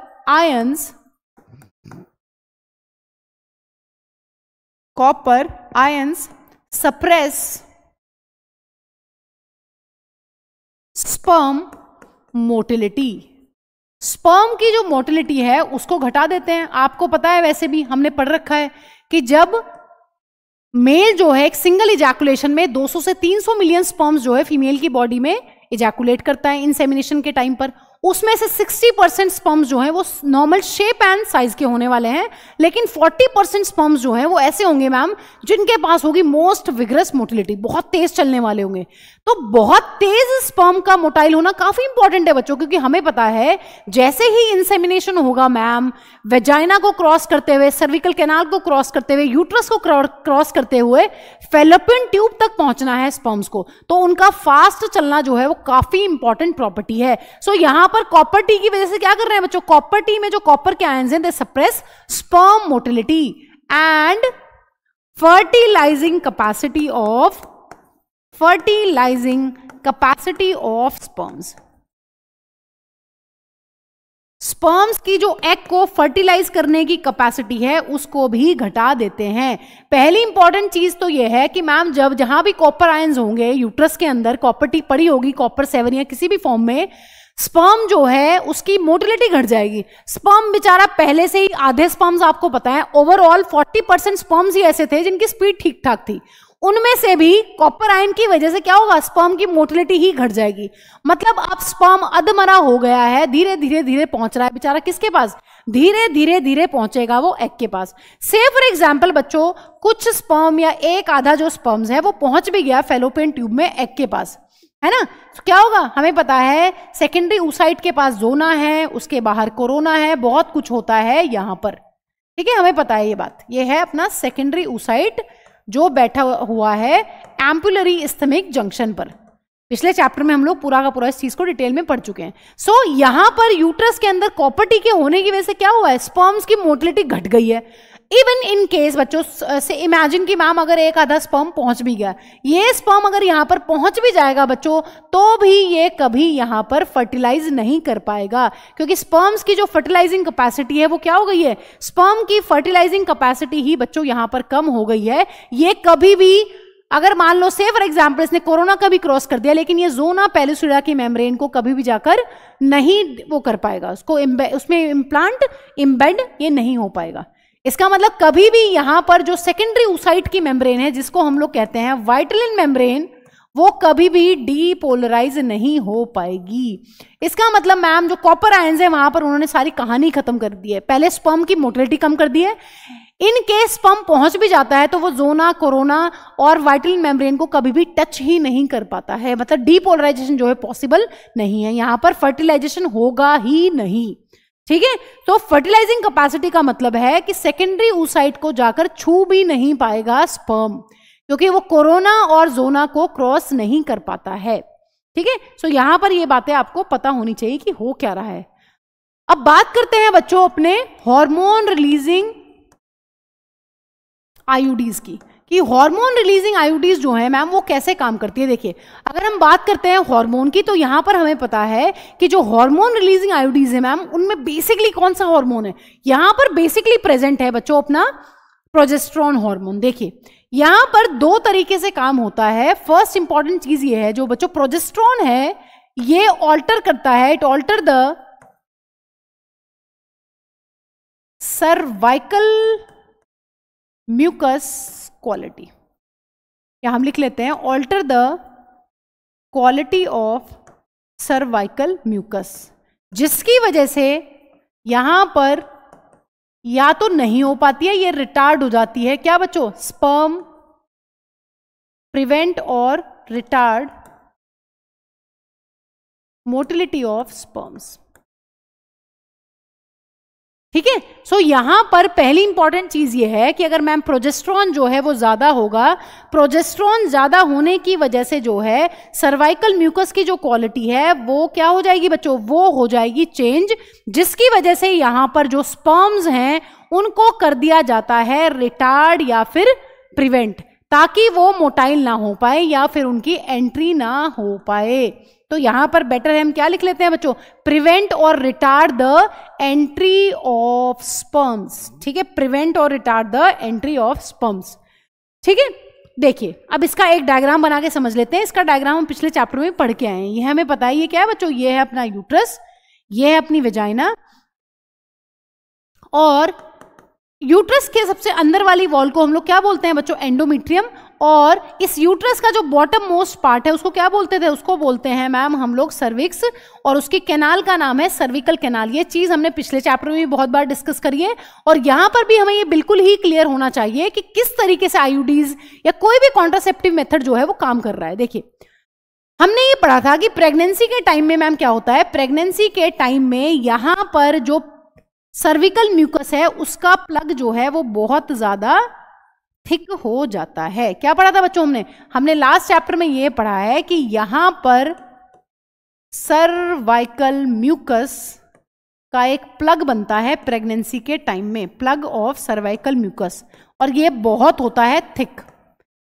ions suppress sperm motility. Sperm की जो मोटिलिटी है उसको घटा देते हैं। आपको पता है वैसे भी हमने पढ़ रखा है कि जब मेल जो है एक सिंगल इजैकुलेशन में 200 से 300 मिलियन स्पर्म्स जो है फीमेल की बॉडी में इजैकुलेट करता है इंसेमिनेशन के टाइम पर, उसमें से 60% स्पर्म्स जो हैं वो नॉर्मल शेप एंड साइज के होने वाले हैं, लेकिन 40% स्पर्म्स जो हैं वो ऐसे होंगे मैम जिनके पास होगी मोस्ट विगरस मोटिलिटी, बहुत तेज चलने वाले होंगे। तो बहुत तेज स्पर्म का मोटाइल होना काफी इंपॉर्टेंट है बच्चों, क्योंकि हमें पता है जैसे ही इंसेमिनेशन होगा मैम, वेजाइना को क्रॉस करते हुए, सर्विकल कैनाल को क्रॉस करते हुए, यूट्रस को क्रॉस करते हुए फैलोपियन ट्यूब तक पहुंचना है स्पर्म्स को, तो उनका फास्ट चलना जो है वो काफी इंपॉर्टेंट प्रॉपर्टी है। सो यहां पर कॉपर टी की वजह से क्या कर रहे हैं बच्चों, कॉपर टी में जो कॉपर के आयंस हैं they suppress sperm motility and fertilizing capacity of sperms. Sperms की जो एग को फर्टिलाइज करने की कैपेसिटी है उसको भी घटा देते हैं। पहली इंपॉर्टेंट चीज तो यह है कि मैम जब जहां भी कॉपर आयंस होंगे यूट्रस के अंदर, कॉपर टी पड़ी होगी, कॉपर 7 या किसी भी फॉर्म में, स्पर्म जो है उसकी मोटिलिटी घट जाएगी। स्पर्म बेचारा पहले से ही, आधे स्पर्म्स आपको पता है ओवरऑल 40% स्पर्म्स ही ऐसे थे जिनकी स्पीड ठीक ठाक थी, उनमें से भी कॉपर आयन की वजह से क्या होगा, स्पर्म की मोटिलिटी ही घट जाएगी। मतलब अब स्पर्म अधमरा हो गया है, धीरे धीरे पहुंच रहा है बेचारा किसके पास, धीरे धीरे पहुंचेगा वो एग के पास। से फॉर एग्जाम्पल बच्चों कुछ स्पर्म या एक आधा जो स्पर्म्स है वो पहुंच भी गया फैलोपियन ट्यूब में एग के पास, है ना, तो क्या होगा हमें पता है सेकेंडरी oocyte के पास जोना है, उसके बाहर कोरोना है, बहुत कुछ होता है यहां पर। ठीक है, हमें पता है ये बात, ये है अपना सेकेंडरी oocyte जो बैठा हुआ है एम्पुलरी इस्थमिक जंक्शन पर। पिछले चैप्टर में हम लोग पूरा का पूरा इस चीज को डिटेल में पढ़ चुके हैं। सो यहां पर यूट्रस के अंदर कॉपर टी के होने की वजह से क्या हुआ है, स्पर्म्स की मोटिलिटी घट गई है। इवन इन केस बच्चों से इमेजिन कि मैम अगर एक आधा स्पर्म पहुंच भी गया, ये स्पर्म अगर यहां पर पहुंच भी जाएगा बच्चों तो भी ये कभी यहां पर फर्टिलाइज नहीं कर पाएगा, क्योंकि स्पर्म्स की जो फर्टिलाइजिंग कैपेसिटी है वो क्या हो गई है, स्पर्म की फर्टिलाइजिंग कैपेसिटी ही बच्चों यहां पर कम हो गई है। ये कभी भी अगर मान लो से फॉर एग्जाम्पल इसने कोरोना का भी क्रॉस कर दिया, लेकिन ये जोना पेलिसुडा की मेम्ब्रेन को कभी भी जाकर नहीं वो कर पाएगा, उसको उसमें इम्प्लांट इम्बेड ये नहीं हो पाएगा। इसका मतलब कभी भी यहां पर जो सेकेंडरी oocyte की मेम्ब्रेन है जिसको हम लोग कहते हैं वाइटलिन मेम्ब्रेन, वो कभी भी डीपोलराइज नहीं हो पाएगी। इसका मतलब मैम जो कॉपर आयंस है वहां पर उन्होंने सारी कहानी खत्म कर दी है। पहले स्पर्म की मोटिलिटी कम कर दी है, इन केस स्पर्म पहुंच भी जाता है तो वो जोना, कोरोना और वाइटल मेम्ब्रेन को कभी भी टच ही नहीं कर पाता है, मतलब डीपोलराइजेशन जो है पॉसिबल नहीं है, यहां पर फर्टिलाइजेशन होगा ही नहीं। ठीक है, तो फर्टिलाइजिंग कैपेसिटी का मतलब है कि सेकेंडरी oocyte को जाकर छू भी नहीं पाएगा स्पर्म, क्योंकि वो कोरोना और जोना को क्रॉस नहीं कर पाता है। ठीक है, सो यहां पर ये बातें आपको पता होनी चाहिए कि हो क्या रहा है। अब बात करते हैं बच्चों अपने हार्मोन रिलीजिंग आईयूडीज की, कि हार्मोन रिलीजिंग आईयूडीज जो है मैम वो कैसे काम करती है। देखिए, अगर हम बात करते हैं हार्मोन की तो यहां पर हमें पता है कि जो हार्मोन रिलीजिंग आईयूडीज है मैम, उनमें बेसिकली कौन सा हार्मोन है, यहां पर बेसिकली प्रेजेंट है बच्चों अपना प्रोजेस्टेरोन हार्मोन। देखिए, यहां पर दो तरीके से काम होता है। फर्स्ट इंपॉर्टेंट चीज ये है, जो बच्चों प्रोजेस्टेरोन है ये ऑल्टर करता है, it alter the cervical mucus quality, या हम लिख लेते हैं alter the quality of cervical mucus, जिसकी वजह से यहां पर या तो नहीं हो पाती है, ये रिटार्ड हो जाती है। क्या बच्चों? स्पर्म प्रिवेंट और रिटार्ड मोटिलिटी ऑफ स्पर्म्स। ठीक है, सो यहां पर पहली इंपॉर्टेंट चीज ये है कि अगर मैम प्रोजेस्टेरोन जो है वो ज्यादा होगा, प्रोजेस्टेरोन ज्यादा होने की वजह से जो है सर्वाइकल म्यूकस की जो क्वालिटी है वो क्या हो जाएगी बच्चों, वो हो जाएगी चेंज, जिसकी वजह से यहां पर जो स्पर्म्स हैं उनको कर दिया जाता है रिटार्ड या फिर प्रिवेंट, ताकि वो मोटाइल ना हो पाए या फिर उनकी एंट्री ना हो पाए। तो यहां पर बेटर हम क्या लिख लेते हैं बच्चों, प्रिवेंट और retard the entry of sperms. ठीक है, प्रिवेंट और retard the entry of sperms. ठीक है, देखिए अब इसका एक डायग्राम बना के समझ लेते हैं। इसका डायग्राम हम पिछले चैप्टर में पढ़ के आए हैं। ये हमें पता है ये क्या है बच्चों, ये है अपना यूट्रस, ये है अपनी वेजाइना, और यूट्रस के सबसे अंदर वाली वॉल को हम लोग क्या बोलते हैं बच्चों, एंडोमेट्रियम, और इस यूट्रस का जो बॉटम मोस्ट पार्ट है उसको क्या बोलते थे, उसको बोलते हैं मैम हम लोग सर्विक्स, और उसके कैनाल का नाम है सर्विकल कैनाल। ये चीज हमने पिछले चैप्टर में भी बहुत बार डिस्कस करी है, और यहां पर भी हमें ये बिल्कुल ही क्लियर होना चाहिए कि किस तरीके से आईयूडीज या कोई भी कॉन्ट्रासेप्टिव मेथड जो है वो काम कर रहा है। देखिए, हमने ये पढ़ा था कि प्रेगनेंसी के टाइम में मैम क्या होता है, प्रेगनेंसी के टाइम में यहां पर जो सर्विकल म्यूकस है उसका प्लग जो है वो बहुत ज्यादा थिक हो जाता है। क्या पढ़ा था बच्चों हमने लास्ट चैप्टर में ये पढ़ा है कि यहां पर सर्वाइकल म्यूकस का एक प्लग बनता है प्रेगनेंसी के टाइम में, प्लग ऑफ सर्वाइकल म्यूकस, और ये बहुत होता है थिक,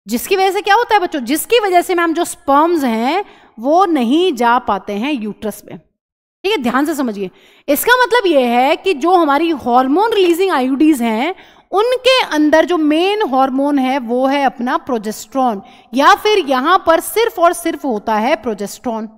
जिसकी वजह से क्या होता है बच्चों, जिसकी वजह से मैम जो स्पर्म्स हैं वो नहीं जा पाते हैं यूट्रस में। ठीक है, ध्यान से समझिए। इसका मतलब यह है कि जो हमारी हार्मोन रिलीजिंग आईयूडीज हैं उनके अंदर जो मेन हार्मोन है वो है अपना प्रोजेस्टेरोन, या फिर यहां पर सिर्फ और सिर्फ होता है प्रोजेस्टेरोन।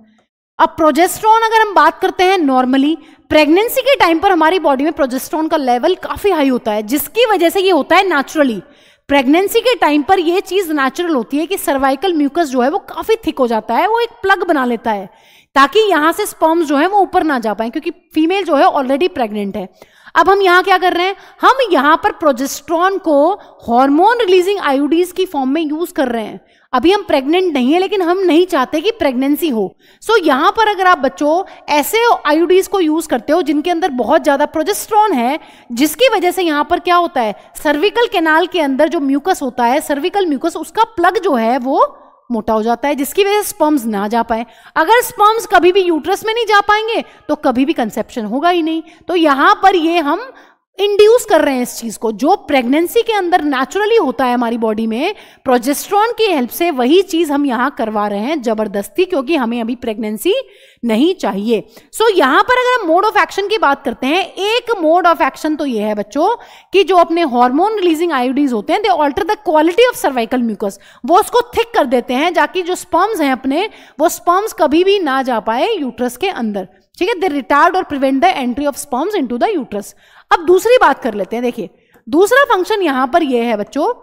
अब प्रोजेस्टेरोन अगर हम बात करते हैं नॉर्मली प्रेगनेंसी के टाइम पर हमारी बॉडी में प्रोजेस्टेरोन का लेवल काफी हाई होता है, जिसकी वजह से ये होता है नेचुरली। प्रेगनेंसी के टाइम पर यह चीज नेचुरल होती है कि सर्वाइकल म्यूकस जो है वो काफी थिक हो जाता है, वो एक प्लग बना लेता है ताकि यहां से स्पर्म्स जो है वो ऊपर ना जा पाए, क्योंकि फीमेल जो है ऑलरेडी प्रेग्नेंट है। अब हम यहां क्या कर रहे हैं, हम यहां पर प्रोजेस्टेरोन को हार्मोन रिलीजिंग आईयूडीज की फॉर्म में यूज कर रहे हैं। अभी हम प्रेग्नेंट नहीं है, लेकिन हम नहीं चाहते कि प्रेगनेंसी हो। सो यहां पर अगर आप बच्चों ऐसे आईयूडीज को यूज करते हो जिनके अंदर बहुत ज्यादा प्रोजेस्टेरोन है, जिसकी वजह से यहां पर क्या होता है, सर्विकल कैनाल के अंदर जो म्यूकस होता है, सर्विकल म्यूकस, उसका प्लग जो है वो मोटा हो जाता है, जिसकी वजह से स्पर्म्स ना जा पाए। अगर स्पर्म्स कभी भी यूट्रस में नहीं जा पाएंगे तो कभी भी कंसेप्शन होगा ही नहीं। तो यहां पर ये हम इंड्यूस कर रहे हैं इस चीज को, जो प्रेगनेंसी के अंदर नेचुरली होता है हमारी बॉडी में, प्रोजेस्टेरोन की हेल्प से वही चीज हम यहां करवा रहे हैं जबरदस्ती, क्योंकि हमें अभी प्रेगनेंसी नहीं चाहिए। सो यहां पर अगर हम मोड ऑफ एक्शन की बात करते हैं, एक मोड ऑफ एक्शन तो ये है बच्चों कि जो अपने हार्मोन रिलीजिंग आईयूडीज होते हैं, they alter the quality of cervical mucus, वो उसको थिक कर देते हैं ताकि जो स्पर्म्स हैं अपने, वो स्पर्म्स कभी भी ना जा पाए यूट्रस के अंदर। ठीक है, दे रिटार्ड और prevent the entry of sperms into the uterus. अब दूसरी बात कर लेते हैं। देखिए, दूसरा फंक्शन यहां पर यह है बच्चों,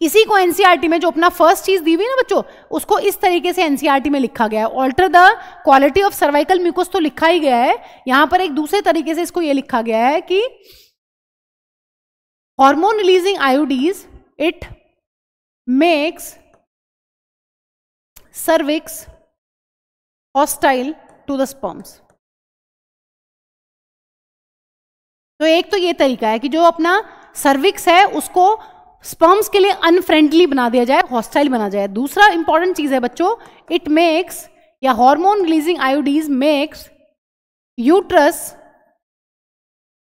इसी को एनसीईआरटी में जो अपना फर्स्ट चीज दी हुई ना बच्चों, उसको इस तरीके से एनसीईआरटी में लिखा गया है, alter the quality of cervical mucus तो लिखा ही गया है, यहां पर एक दूसरे तरीके से इसको यह लिखा गया है कि hormone releasing IUDs, it makes cervix hostile to the sperms. तो एक तो ये तरीका है कि जो अपना सर्विक्स है उसको स्पर्म्स के लिए अनफ्रेंडली बना दिया जाए, हॉस्टाइल बना जाए. दूसरा इंपॉर्टेंट चीज है बच्चों, इट मेक्स, या hormone releasing IUDs makes uterus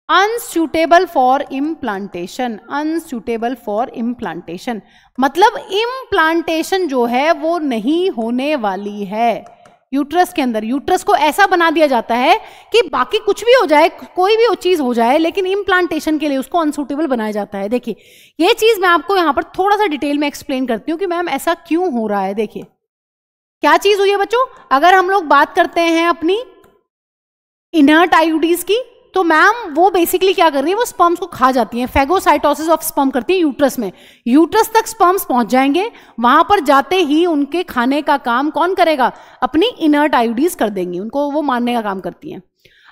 unsuitable for implantation. Unsuitable for implantation मतलब इम्प्लांटेशन जो है वो नहीं होने वाली है यूट्रस के अंदर. यूट्रस को ऐसा बना दिया जाता है कि बाकी कुछ भी हो जाए, कोई भी चीज हो जाए, लेकिन इम्प्लांटेशन के लिए उसको अनसूटेबल बनाया जाता है. देखिए ये चीज मैं आपको यहां पर थोड़ा सा डिटेल में एक्सप्लेन करती हूं कि मैम ऐसा क्यों हो रहा है. देखिए क्या चीज हुई है बच्चों, अगर हम लोग बात करते हैं अपनी इनर्ट आईयूडीज की, तो मैम वो बेसिकली क्या कर रही है, वो स्पर्म्स को खा जाती हैं. फैगोसाइटोसिस ऑफ स्पर्म करती है यूट्रस में. यूट्रस तक स्पर्म्स पहुंच जाएंगे, वहां पर जाते ही उनके खाने का काम कौन करेगा, अपनी इनर्ट आईयूडीज कर देंगी, उनको वो मारने का काम करती हैं.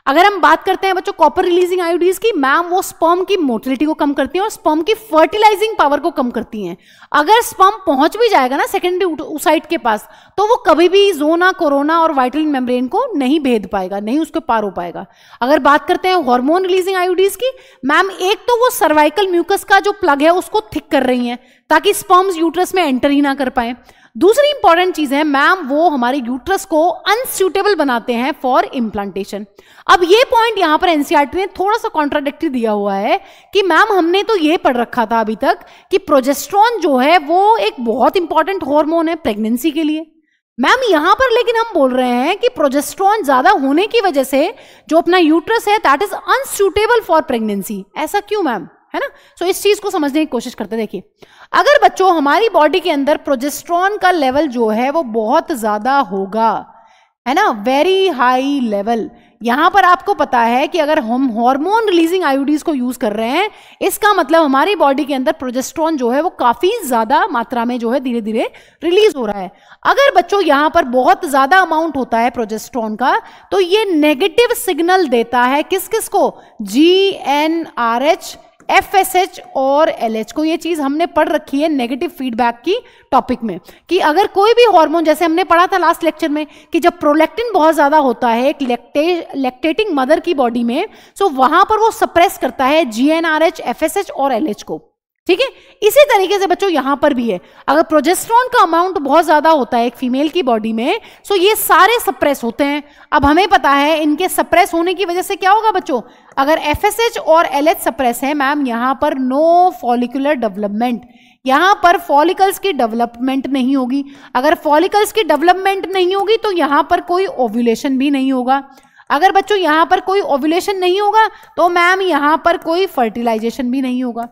अगर हम बात करते हैं बच्चों कॉपर रिलीजिंग आयोडीज की, मैम वो स्पर्म की मोटिलिटी को कम करती हैं और स्पर्म की फर्टिलाइजिंग पावर को कम करती हैं. अगर स्पर्म पहुंच भी जाएगा ना सेकेंडरी oocyte के पास, तो वो कभी भी जोना, कोरोना और वाइटल मेम्ब्रेन को नहीं भेद पाएगा, नहीं उसके पार हो पाएगा. अगर बात करते हैं हार्मोन रिलीजिंग आयोडीज की, मैम एक तो वो सर्वाइकल म्यूकस का जो प्लग है उसको थिक कर रही हैं ताकि स्पर्म्स यूट्रस में एंटर ही ना कर पाए. दूसरी इंपॉर्टेंट चीज है मैम वो हमारे यूट्रस को अनसूटेबल बनाते हैं फॉर इम्प्लांटेशन. अब ये पॉइंट यहां पर एनसीईआरटी ने थोड़ा सा कॉन्ट्राडिक्टरी दिया हुआ है कि मैम हमने तो ये पढ़ रखा था अभी तक कि प्रोजेस्टेरोन जो है वो एक बहुत इंपॉर्टेंट हार्मोन है प्रेगनेंसी के लिए. मैम यहां पर लेकिन हम बोल रहे हैं कि प्रोजेस्टेरोन ज्यादा होने की वजह से जो अपना यूट्रस है that is unsuitable for pregnancy. ऐसा क्यों मैम, है ना. सो इस चीज को समझने की कोशिश करते हैं. देखिए अगर बच्चों हमारी बॉडी के अंदर प्रोजेस्टेरोन का लेवल जो है वो बहुत ज्यादा होगा, है ना, वेरी हाई लेवल, यहां पर आपको पता है कि अगर हम हार्मोन रिलीजिंग आयोडीज को यूज कर रहे हैं, इसका मतलब हमारी बॉडी के अंदर प्रोजेस्टेरोन जो है वो काफी ज्यादा मात्रा में जो है धीरे धीरे रिलीज हो रहा है. अगर बच्चों यहां पर बहुत ज्यादा अमाउंट होता है प्रोजेस्टेरोन का, तो ये नेगेटिव सिग्नल देता है किस किस को, GnRH, FSH और LH को. ये चीज हमने पढ़ रखी है नेगेटिव फीडबैक की टॉपिक में कि अगर कोई भी हार्मोन, जैसे हमने पढ़ा था लास्ट लेक्चर में कि जब प्रोलैक्टिन बहुत ज्यादा होता है एक लैक्टेटिंग मदर की बॉडी में, सो वहां पर वो सप्रेस करता है GnRH, FSH और LH को. ठीक है, इसी तरीके से बच्चों यहां पर भी है, अगर प्रोजेस्टेरोन का अमाउंट बहुत ज्यादा होता है एक फीमेल की बॉडी में, सो ये सारे सप्रेस होते हैं. अब हमें पता है इनके सप्रेस होने की वजह से क्या होगा बच्चों, अगर FSH और LH सप्रेस है मैम, यहां पर नो फॉलिकुलर डेवलपमेंट, यहां पर फॉलिकल्स की डेवलपमेंट नहीं होगी. अगर फॉलिकल्स की डेवलपमेंट नहीं होगी तो यहां पर कोई ओव्यूलेशन भी नहीं होगा. अगर बच्चों यहां पर कोई ओव्यूलेशन नहीं होगा तो मैम यहां पर कोई फर्टिलाइजेशन भी नहीं होगा.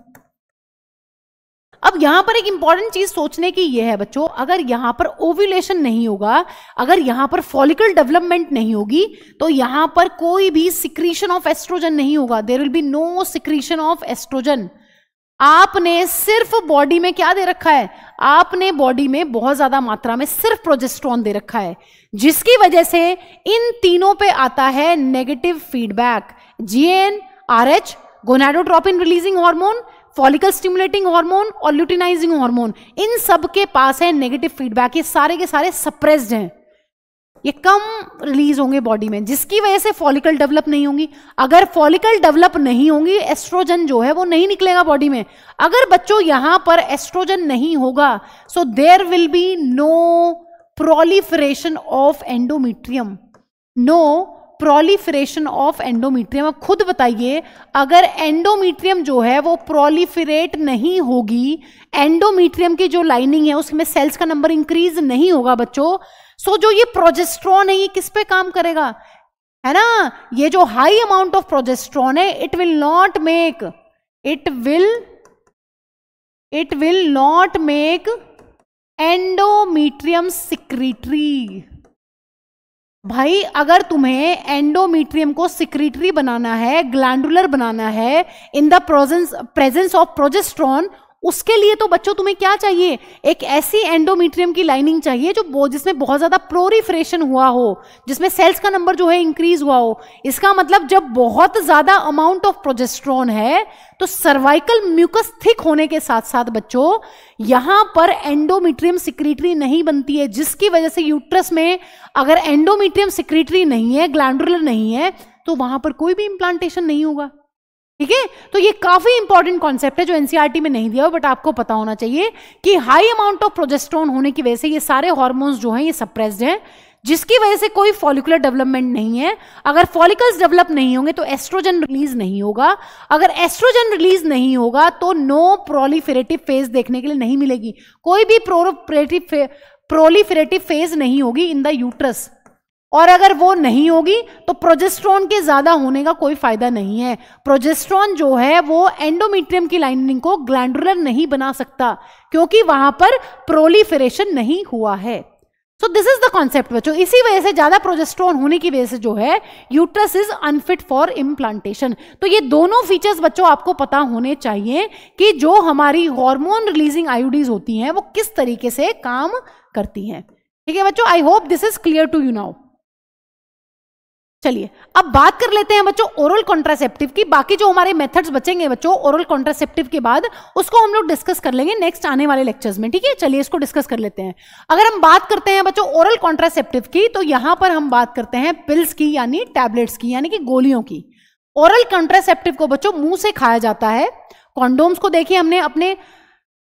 अब यहां पर एक इंपॉर्टेंट चीज सोचने की यह है बच्चों, अगर यहां पर ओव्यूलेशन नहीं होगा, अगर यहां पर फॉलिकल डेवलपमेंट नहीं होगी, तो यहां पर कोई भी सिक्रीशन ऑफ एस्ट्रोजन नहीं होगा. There will be no secretion of estrogen. आपने सिर्फ बॉडी में क्या दे रखा है, आपने बॉडी में बहुत ज्यादा मात्रा में सिर्फ प्रोजेस्टेरोन दे रखा है, जिसकी वजह से इन तीनों पे आता है negative feedback. GnRH, gonadotropin releasing hormone, follicle stimulating hormone और ल्यूटिनाइजिंग हार्मोन, इन सब के पास है नेगेटिव फीडबैक. ये सारे के सारे सप्रेस्ड हैं, ये कम रिलीज होंगे बॉडी में, जिसकी वजह से फॉलिकल डेवलप नहीं होंगी. अगर फॉलिकल डेवलप नहीं होंगी, एस्ट्रोजन जो है वो नहीं निकलेगा बॉडी में. अगर बच्चों यहां पर एस्ट्रोजन नहीं होगा, so there will be no proliferation of endometrium, no proliferation of endometrium. अब खुद बताइए, अगर एंडोमेट्रियम जो है वो प्रोलिफरेट नहीं होगी, एंडोमेट्रियम की जो लाइनिंग है उसमें सेल्स का नंबर इंक्रीज नहीं होगा बच्चों, सो जो ये प्रोजेस्टेरोन है ये किस पे काम करेगा, है ना. ये जो हाई अमाउंट ऑफ प्रोजेस्टेरोन है, it will not make endometrium secretory. भाई अगर तुम्हें एंडोमेट्रियम को सिक्रीटरी बनाना है, ग्लैंडुलर बनाना है in the presence of progesterone, उसके लिए तो बच्चों तुम्हें क्या चाहिए, एक ऐसी एंडोमेट्रियम की लाइनिंग चाहिए जो जिसमें बहुत ज्यादा प्रोलिफरेशन हुआ हो, जिसमें सेल्स का नंबर जो है इंक्रीज हुआ हो। इसका मतलब जब बहुत ज्यादा अमाउंट ऑफ प्रोजेस्टेरोन है तो सर्वाइकल म्यूकस थिक होने के साथ साथ बच्चों यहां पर एंडोमेट्रियम सिक्रीटरी नहीं बनती है, जिसकी वजह से यूट्रस में अगर एंडोमेट्रियम सिक्रीटरी नहीं है, ग्लैंडुलर नहीं है, तो वहां पर कोई भी इंप्लांटेशन नहीं होगा। ठीक है, तो ये काफी इंपॉर्टेंट कॉन्सेप्ट है जो एनसीईआरटी में नहीं दिया हो, बट आपको पता होना चाहिए कि हाई अमाउंट ऑफ प्रोजेस्टेरोन होने की वजह से ये सारे हार्मोन्स जो हैं ये सप्रेस्ड हैं, जिसकी वजह से कोई फॉलिकुलर डेवलपमेंट नहीं है। अगर फॉलिकल्स डेवलप नहीं होंगे तो एस्ट्रोजन रिलीज नहीं होगा, अगर एस्ट्रोजन रिलीज नहीं होगा तो नो प्रोलिफेरेटिव फेज देखने के लिए नहीं मिलेगी, कोई भी प्रोलिफेरेटिव फेज नहीं होगी इन द यूट्रस, और अगर वो नहीं होगी तो प्रोजेस्टेरोन के ज्यादा होने का कोई फायदा नहीं है। प्रोजेस्टेरोन जो है वो एंडोमेट्रियम की लाइनिंग को ग्लैंडुलर नहीं बना सकता क्योंकि वहां पर प्रोलिफरेशन नहीं हुआ है। So this is the concept बच्चों। इसी वजह से ज्यादा प्रोजेस्टेरोन होने की वजह से जो है uterus is unfit for implantation. तो ये दोनों फीचर्स बच्चों आपको पता होने चाहिए कि जो हमारी हार्मोन रिलीजिंग आईयूडीज होती हैं वो किस तरीके से काम करती हैं। ठीक है बच्चों, I hope this is clear to you now. चलिए अब बात कर लेते हैं बच्चों ओरल कॉन्ट्रासेप्टिव की। बाकी जो हमारे मेथड्स बचेंगे बच्चों ओरल कॉन्ट्रासेप्टिव के बाद उसको हम लोग डिस्कस कर लेंगे नेक्स्ट आने वाले लेक्चर्स में। ठीक है, चलिए इसको डिस्कस कर लेते हैं। अगर हम बात करते हैं बच्चों ओरल कॉन्ट्रासेप्टिव की तो यहां पर हम बात करते हैं पिल्स की यानी टैबलेट्स की यानी कि गोलियों की। ओरल कॉन्ट्रासेप्टिव को बच्चों मुंह से खाया जाता है। कॉन्डोम्स को देखिए हमने अपने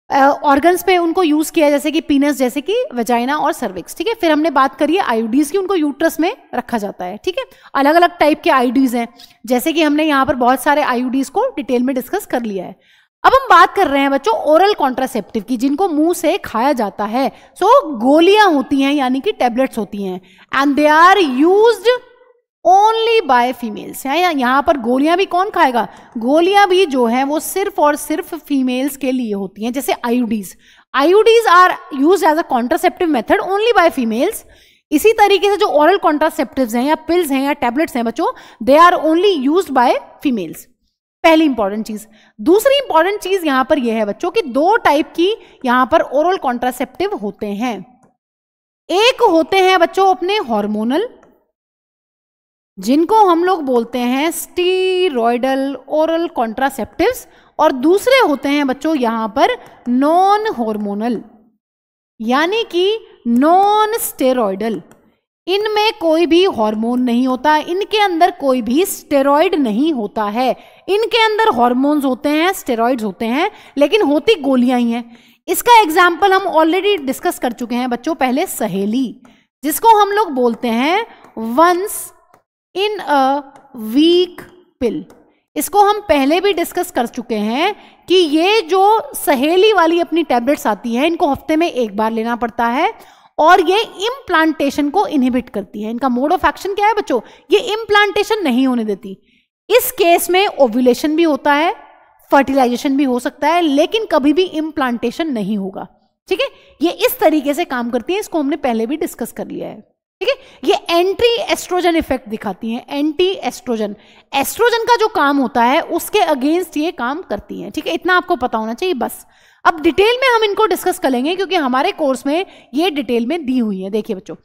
ऑर्गन्स पे उनको यूज किया, जैसे कि पीनस, जैसे कि वेजाइना और सर्विक्स। ठीक है, फिर हमने बात करी है आईयूडीज की, उनको यूट्रस में रखा जाता है। ठीक है, अलग अलग टाइप के आईयूडीज हैं, जैसे कि हमने यहाँ पर बहुत सारे आईयूडीज को डिटेल में डिस्कस कर लिया है। अब हम बात कर रहे हैं बच्चों ओरल कॉन्ट्रासेप्टिव की, जिनको मुंह से खाया जाता है। सो गोलियां होती हैं यानी कि टैबलेट्स होती हैं, and they are used only by females. यहां पर गोलियां भी कौन खाएगा, गोलियां भी जो है वो सिर्फ और सिर्फ फीमेल्स के लिए होती हैं। जैसे IUDs are used as a contraceptive method only by females. इसी तरीके से जो ओरल कॉन्ट्रासेप्टिव्स हैं या पिल्स हैं या टैबलेट्स हैं बच्चों, they are only used by females. पहली इंपॉर्टेंट चीज। दूसरी इंपॉर्टेंट चीज यहां पर यह है बच्चों कि दो टाइप की यहां पर ओरल कॉन्ट्रासेप्टिव होते हैं। एक होते हैं बच्चों अपने हार्मोनल, जिनको हम लोग बोलते हैं स्टीरॉयडल ओरल कॉन्ट्रासेप्टिव्स, और दूसरे होते हैं बच्चों यहां पर नॉन हार्मोनल यानी कि नॉन स्टेरॉयडल। इनमें कोई भी हार्मोन नहीं होता, इनके अंदर कोई भी स्टेरॉयड नहीं होता है। इनके अंदर हार्मोन्स होते हैं, स्टेरॉयड्स होते हैं, लेकिन होती गोलियां ही हैं। इसका एग्जाम्पल हम ऑलरेडी डिस्कस कर चुके हैं बच्चों पहले, सहेली, जिसको हम लोग बोलते हैं वंस इन अ वीक पिल। इसको हम पहले भी डिस्कस कर चुके हैं कि ये जो सहेली वाली अपनी टैबलेट्स आती हैं इनको हफ्ते में एक बार लेना पड़ता है, और ये इम्प्लांटेशन को इनहिबिट करती है। इनका मोड ऑफ एक्शन क्या है बच्चों, ये इम्प्लांटेशन नहीं होने देती। इस केस में ओव्यूलेशन भी होता है, फर्टिलाइजेशन भी हो सकता है, लेकिन कभी भी इम्प्लांटेशन नहीं होगा। ठीक है, ये इस तरीके से काम करती है, इसको हमने पहले भी डिस्कस कर लिया है। ठीक है, ये एंटी एस्ट्रोजन इफेक्ट दिखाती हैं। एंटी एस्ट्रोजन, एस्ट्रोजन का जो काम होता है उसके अगेंस्ट ये काम करती हैं। ठीक है, इतना आपको पता होना चाहिए बस। अब डिटेल में हम इनको डिस्कस करेंगे क्योंकि हमारे कोर्स में ये डिटेल में दी हुई है। देखिए बच्चों,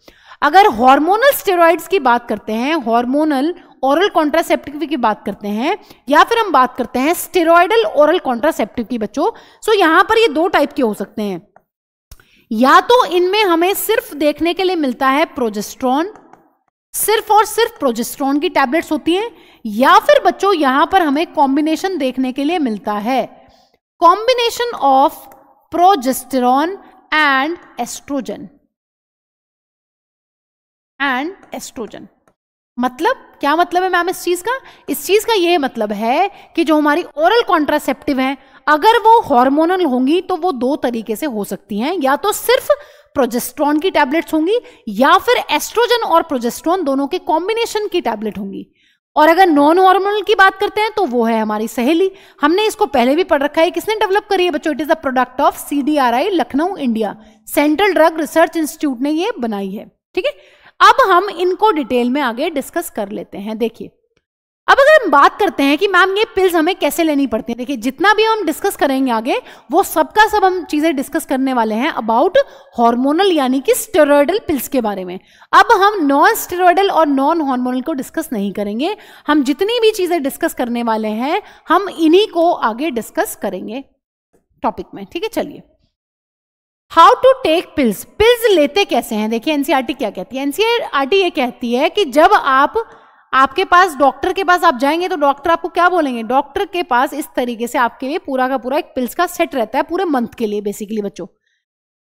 अगर हार्मोनल स्टेरॉइड्स की बात करते हैं, हार्मोनल ओरल कॉन्ट्रासेप्टिव की बात करते हैं, या फिर हम बात करते हैं स्टेरॉइडल ओरल कॉन्ट्रासेप्टिव की बच्चों, सो यहां पर ये दो टाइप के हो सकते हैं। या तो इनमें हमें सिर्फ देखने के लिए मिलता है प्रोजेस्टेरोन, सिर्फ और सिर्फ प्रोजेस्टेरोन की टैबलेट्स होती हैं, या फिर बच्चों यहां पर हमें कॉम्बिनेशन देखने के लिए मिलता है, combination of progesterone and estrogen. मतलब क्या मतलब है मैम इस चीज का, इस चीज का यह मतलब है कि जो हमारी ओरल कॉन्ट्रासेप्टिव हैं अगर वो हार्मोनल होंगी तो वो दो तरीके से हो सकती हैं, या तो सिर्फ प्रोजेस्टेरोन की टैबलेट्स होंगी या फिर एस्ट्रोजन और प्रोजेस्टेरोन दोनों के कॉम्बिनेशन की टैबलेट होंगी। और अगर नॉन हार्मोनल की बात करते हैं तो वो है हमारी सहेली। हमने इसको पहले भी पढ़ रखा है, किसने डेवलप करी है बच्चों, it is the product of CDRI Lucknow India, central drug research institute ने ये बनाई है। ठीक है, अब हम इनको डिटेल में आगे डिस्कस कर लेते हैं। देखिए अब अगर हम बात करते हैं कि मैम ये पिल्स हमें कैसे लेनी पड़ती है, देखिए जितना भी हम डिस्कस करेंगे आगे वो सबका सब हम चीजें डिस्कस करने वाले हैं अबाउट हार्मोनल यानी कि स्टेरॉयडल पिल्स के बारे में। अब हम नॉन स्टेरॉयडल और नॉन हार्मोनल को डिस्कस नहीं करेंगे, हम जितनी भी चीजें डिस्कस करने वाले हैं हम इन्हीं को आगे डिस्कस करेंगे टॉपिक में, ठीक है। चलिए, how to take pills, pills लेते कैसे हैं। देखिए एनसीईआरटी क्या कहती है, एनसीईआरटी ये कहती है कि जब आपके पास डॉक्टर के पास आप जाएंगे तो डॉक्टर आपको क्या बोलेंगे, डॉक्टर के पास इस तरीके से आपके लिए पूरा का पूरा एक पिल्स का सेट रहता है पूरे मंथ के लिए। बेसिकली बच्चों,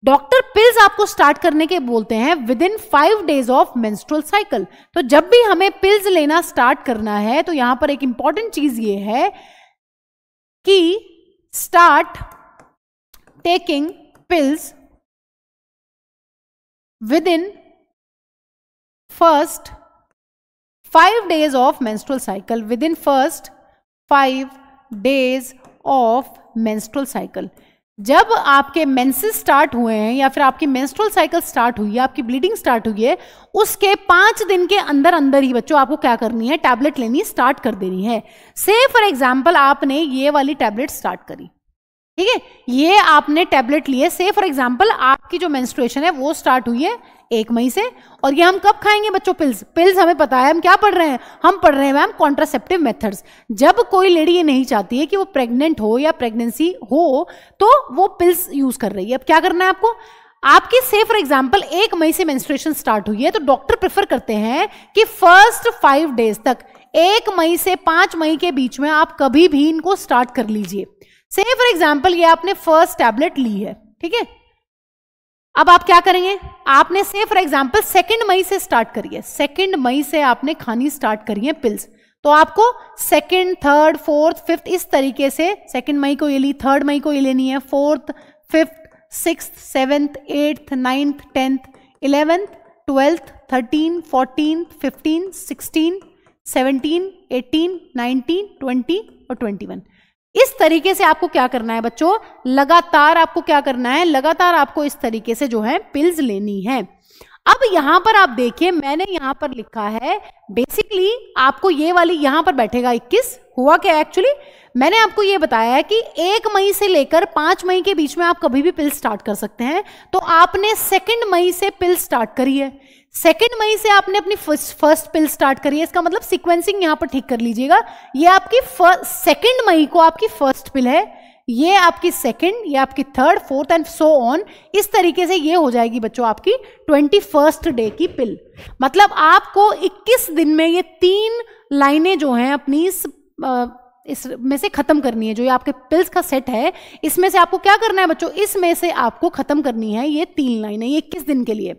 डॉक्टर पिल्स आपको स्टार्ट करने के बोलते हैं with in 5 days of menstrual cycle. तो जब भी हमें पिल्स लेना स्टार्ट करना है तो यहां पर एक इंपॉर्टेंट चीज ये है कि start taking pills with in first 5 days of menstrual cycle, with in first 5 days of menstrual cycle. जब आपके मेंसेस स्टार्ट हुए हैं या फिर आपकी मेंस्ट्रुअल साइकिल स्टार्ट हुई है, आपकी ब्लीडिंग स्टार्ट हुई है, उसके 5 दिन के अंदर अंदर ही बच्चों आपको क्या करनी है, टैबलेट लेनी स्टार्ट कर देनी है। से फॉर एग्जाम्पल आपने ये वाली टैबलेट स्टार्ट करी, ठीक है, ये आपने टैबलेट लिए, से फॉर एग्जाम्पल आपकी जो मेंस्ट्रुएशन है वो स्टार्ट हुई है 1 मई से, और ये हम कब खाएंगे बच्चों पिल्स, पिल्स हमें पता है हम क्या पढ़ रहे हैं, हम पढ़ रहे हैं मैम कॉन्ट्रासेप्टिव मेथड्स। जब कोई लेडी ये नहीं चाहती है कि वो प्रेग्नेंट हो या प्रेगनेंसी हो तो वो पिल्स यूज कर रही है। अब क्या करना है आपको, आपकी से फॉर एग्जाम्पल 1 मई से मेंस्ट्रुएशन स्टार्ट हुई है तो डॉक्टर प्रेफर करते हैं कि फर्स्ट 5 days तक 1 मई से 5 मई के बीच में आप कभी भी इनको स्टार्ट कर लीजिए। से फॉर एग्जाम्पल ये आपने फर्स्ट टैबलेट ली है, ठीक है, अब आप क्या करेंगे, आपने से फॉर एग्जाम्पल 2 मई से स्टार्ट करिए, 2 मई से आपने खानी स्टार्ट करी है पिल्स, तो आपको 2nd, 3rd, 4th, 5th इस तरीके से 2 मई को ये ली, 3rd मई को ये लेनी है, 4th, 5th, 6th, 7th, 8th, 9th, 10th, 11th, 12th, 13, 14, 15, 16, 17, 18, 19, 20 और 21। इस तरीके से आपको क्या करना है बच्चों, लगातार आपको क्या करना है, लगातार आपको इस तरीके से जो है पिल्स लेनी है। अब यहां पर आप देखिए मैंने यहां पर लिखा है बेसिकली आपको ये वाली यहां पर बैठेगा 21। हुआ क्या एक्चुअली, मैंने आपको ये बताया है कि 1 मई से लेकर 5 मई के बीच में आप कभी भी पिल स्टार्ट कर सकते हैं, तो आपने 2 मई से पिल स्टार्ट करी है, 2 मई से आपने अपनी फर्स्ट पिल स्टार्ट करी है, इसका मतलब सीक्वेंसिंग यहां पर ठीक कर लीजिएगा, ये आपकी 2 मई को आपकी फर्स्ट पिल है, ये आपकी 2nd, ये आपकी 3rd, 4th and so on, इस तरीके से ये हो जाएगी बच्चों आपकी 21st डे की पिल। मतलब आपको 21 दिन में ये 3 लाइनें जो हैं अपनी इसमें से खत्म करनी है। जो ये आपके पिल्स का सेट है इसमें से आपको क्या करना है बच्चों, इसमें से आपको खत्म करनी है ये 3 लाइनें, ये 21 दिन के लिए।